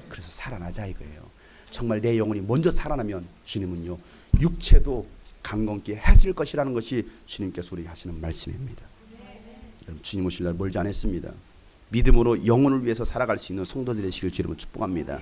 그래서 살아나자 이거예요. 정말 내 영혼이 먼저 살아나면 주님은요 육체도 강건케 하실 것이라는 것이 주님께서 우리에게 하시는 말씀입니다. 여러분 주님 오실 날 멀지 않았습니다. 믿음으로 영혼을 위해서 살아갈 수 있는 성도들이 되시길 주의 이름으로 축복합니다.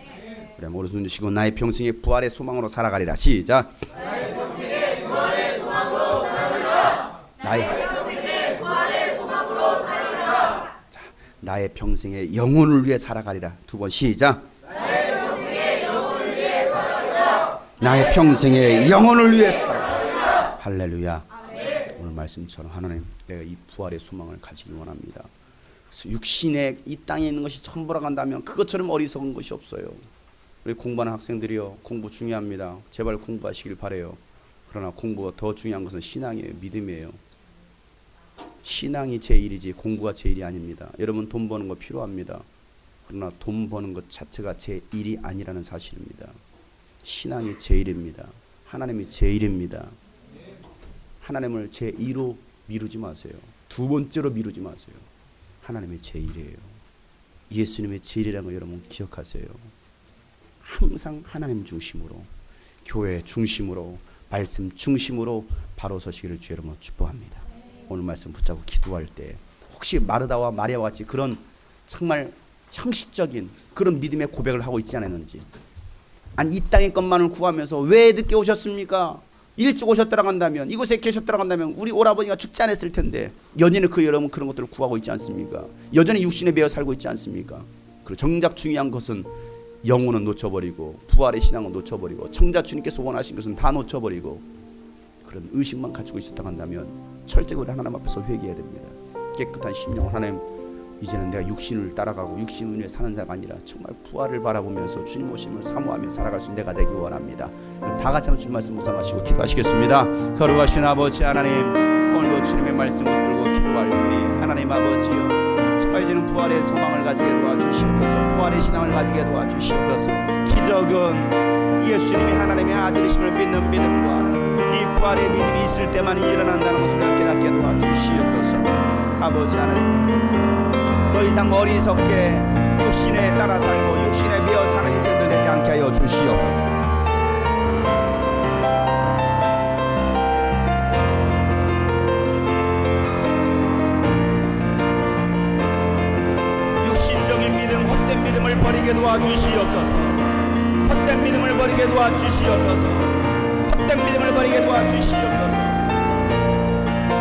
우리 한번 오른손 주시고 나의 평생의 부활의 소망으로 살아가리라. 시작. 나의 평생의 부활의 소망으로 살아가리라. 나의 평생의 부활의 소망으로 살아가리라. 자, 나의 평생의 영혼을 위해 살아가리라. 두 번 시작. 나의 평생의 영혼을 위해 살아가리라. 나의 평생의 영혼을 위해 살아가리라. 할렐루야. 아멘. 오늘 말씀처럼 하나님 내가 이 부활의 소망을 가지기 원합니다. 그래서 육신에 이 땅에 있는 것이 전부라고 한다면 그것처럼 어리석은 것이 없어요. 우리 공부하는 학생들이요 공부 중요합니다. 제발 공부하시길 바라요. 그러나 공부가 더 중요한 것은 신앙이에요. 믿음이에요. 신앙이 제1이지 공부가 제1이 아닙니다. 여러분 돈 버는 거 필요합니다. 그러나 돈 버는 것 자체가 제1이 아니라는 사실입니다. 신앙이 제1입니다. 하나님이 제1입니다. 하나님을 제2로 미루지 마세요. 두 번째로 미루지 마세요. 하나님의 제1이에요. 예수님의 제1이라는 걸 여러분 기억하세요. 항상 하나님 중심으로, 교회 중심으로, 말씀 중심으로 바로 서시기를 주의 이름으로 축복합니다. 오늘 말씀 붙잡고 기도할 때 혹시 마르다와 마리아와 같이 그런 정말 형식적인 그런 믿음의 고백을 하고 있지 않았는지, 아니 이 땅의 것만을 구하면서 왜 늦게 오셨습니까? 일찍 오셨더라고 한다면, 이곳에 계셨더라고 한다면 우리 오라버니가 죽지 않았을 텐데 여전히 그 여러분 그런 것들을 구하고 있지 않습니까? 여전히 육신에 매여 살고 있지 않습니까? 그리고 정작 중요한 것은 영혼은 놓쳐버리고 부활의 신앙은 놓쳐버리고 정작 주님께서 원하신 것은 다 놓쳐버리고 그런 의식만 가지고 있었다고 한다면 철저히 우리 하나님 앞에서 회개해야 됩니다. 깨끗한 심령 하나님, 이제는 내가 육신을 따라가고 육신 위에 사는 자가 아니라 정말 부활을 바라보면서 주님 오심을 사모하며 살아갈 수 있는 내가 되기 원합니다. 다 같이 한번 주님 말씀 묵상하시고 기도하시겠습니다. 거룩하신 아버지 하나님, 오늘도 주님의 말씀을 들고 기도할 우리 하나님 아버지여, 정말 이제는 부활의 소망을 가지게 도와주시옵소서. 부활의 신앙을 가지게 도와주시옵소서. 기적은 예수님이 하나님의 아들이심을 믿는 믿음과 이 부활의 믿음이 있을 때만 일어난다는 것을 깨닫게 도와주시옵소서. 아버지 하나님, 더 이상 어리석게 육신에 따라 살고 육신에 매어 사는 인생들 되지 않게 하여 주시옵소서. 육신적인 믿음, 헛된 믿음을 버리게 도와주시옵소서. 헛된 믿음을 버리게 도와주시옵소서. 헛된 믿음을 버리게 도와주시옵소서.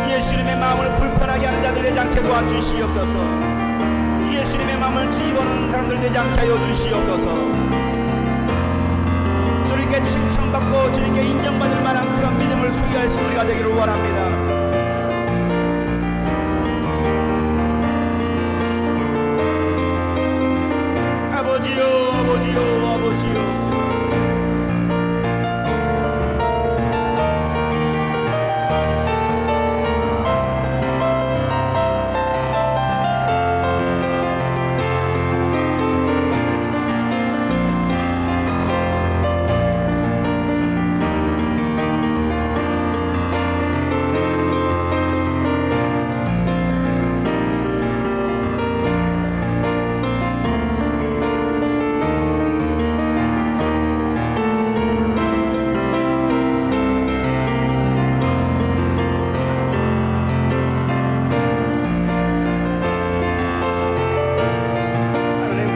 예수님의 마음을 불편하게 하는 자들 되지 않게 도와주시옵소서. 예수님의 마음을 뒤집어놓는 사람들 되지 않게 하여 주시옵소서. 주님께 칭찬받고 주님께 인정받을 만한 그런 믿음을 소유할 수 있는 우리가 되기를 원합니다. 아버지요, 아버지요, 아버지요.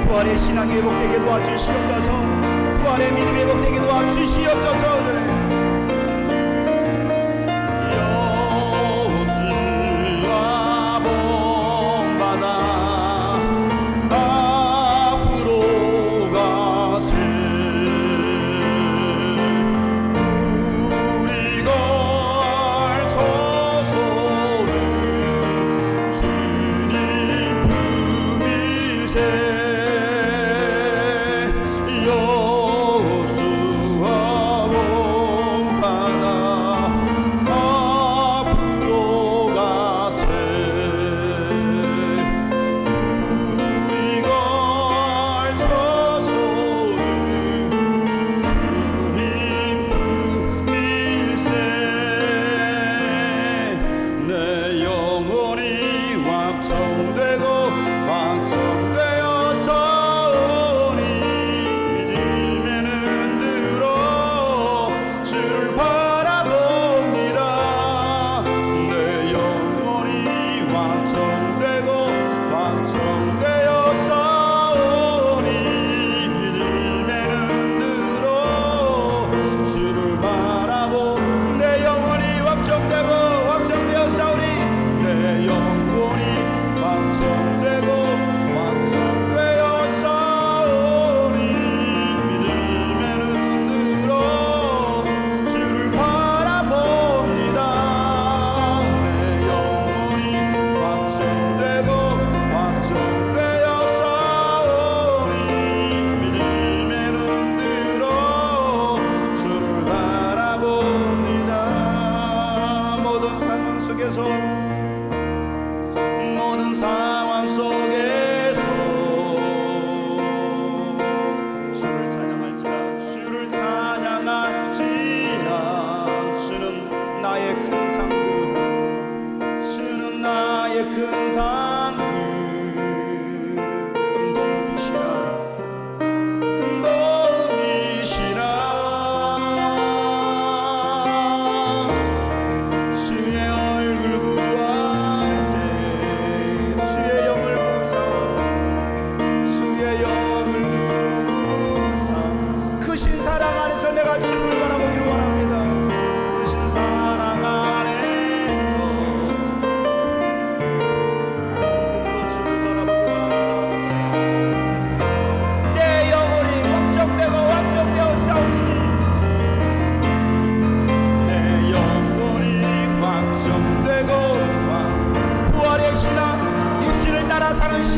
부활의 신앙이 회복되게 도와주시옵소서. 부활의 믿음이 회복되게 도와주시옵소서. 여호수아 본받아 앞으로 가세. 우리 걸쳐서는 주님 품일세. 모든 상황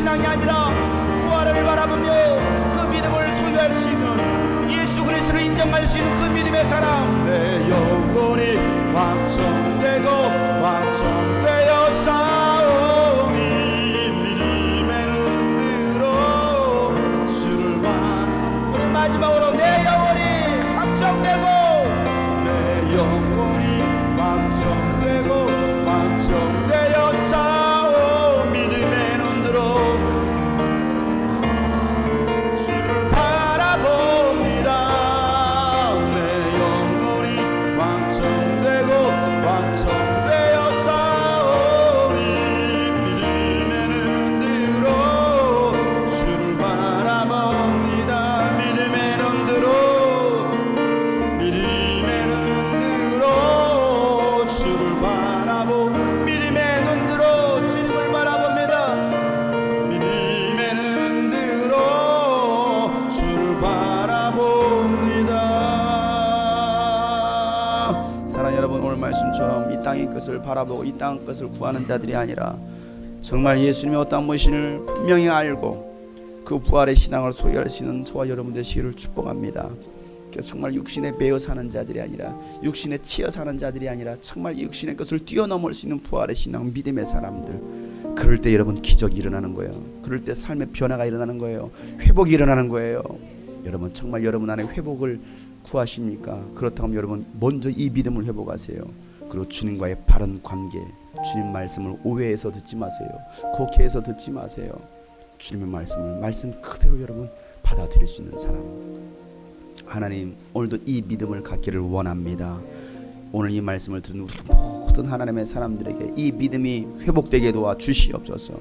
신앙이 아니라 부활을 바라보며 그 믿음을 소유할 수 있는 예수 그리스도를 인정할 수 있는 그 믿음의 사람, 내 영혼이 확정되고 확정되어 싸우니 믿음의 눈으로 주를 봐. 우리 마지막으로 내 영혼이 확정되고 내 영혼이 확정되고 확정되어 싸워 믿음의 눈으로 주를 바라봅니다. 내 영혼이 확정되고 확정되어 싸우니 믿음의 눈으로 주를 바라봅니다. 믿음의 눈으로 믿음의 눈으로 주를 바라보 믿음의 눈으로 주님을 바라봅니다. 믿음의 눈으로 주를 바라봅니다. 사랑하는 여러분, 오늘 말씀처럼 이 땅의 것을 바라보고 이 땅의 것을 구하는 자들이 아니라 정말 예수님의 어떠한 모신을 분명히 알고 그 부활의 신앙을 소유할 수 있는 저와 여러분들의 시를 축복합니다. 정말 육신에 매여 사는 자들이 아니라 육신에 치여 사는 자들이 아니라 정말 육신의 것을 뛰어넘을 수 있는 부활의 신앙 믿음의 사람들, 그럴 때 여러분 기적이 일어나는 거예요. 그럴 때 삶의 변화가 일어나는 거예요. 회복이 일어나는 거예요. 여러분 정말 여러분 안에 회복을 구하십니까? 그렇다면 여러분 먼저 이 믿음을 회복하세요. 그리고 주님과의 바른 관계, 주님 말씀을 오해해서 듣지 마세요. 곡해해서 듣지 마세요. 주님의 말씀을 말씀 그대로 여러분 받아들일 수 있는 사람, 하나님 오늘도 이 믿음을 갖기를 원합니다. 오늘 이 말씀을 들은 우리 모든 하나님의 사람들에게 이 믿음이 회복되게 도와 주시옵소서.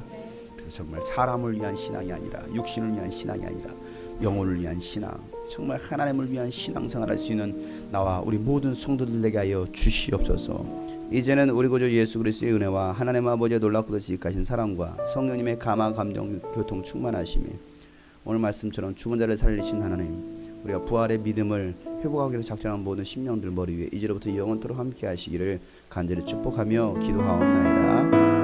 그래서 정말 사람을 위한 신앙이 아니라 육신을 위한 신앙이 아니라 영혼을 위한 신앙, 정말 하나님을 위한 신앙생활할 수 있는 나와 우리 모든 성도들에게 하여 주시옵소서. 이제는 우리 구주 예수 그리스도의 은혜와 하나님 아버지의 놀랍고도 지극하신 사랑과 성령님의 감화 감동 교통 충만하심이 오늘 말씀처럼 죽은 자를 살리신 하나님, 우리가 부활의 믿음을 회복하기로 작정한 모든 심령들 머리 위에 이제로부터 영원토록 함께 하시기를 간절히 축복하며 기도하옵나이다.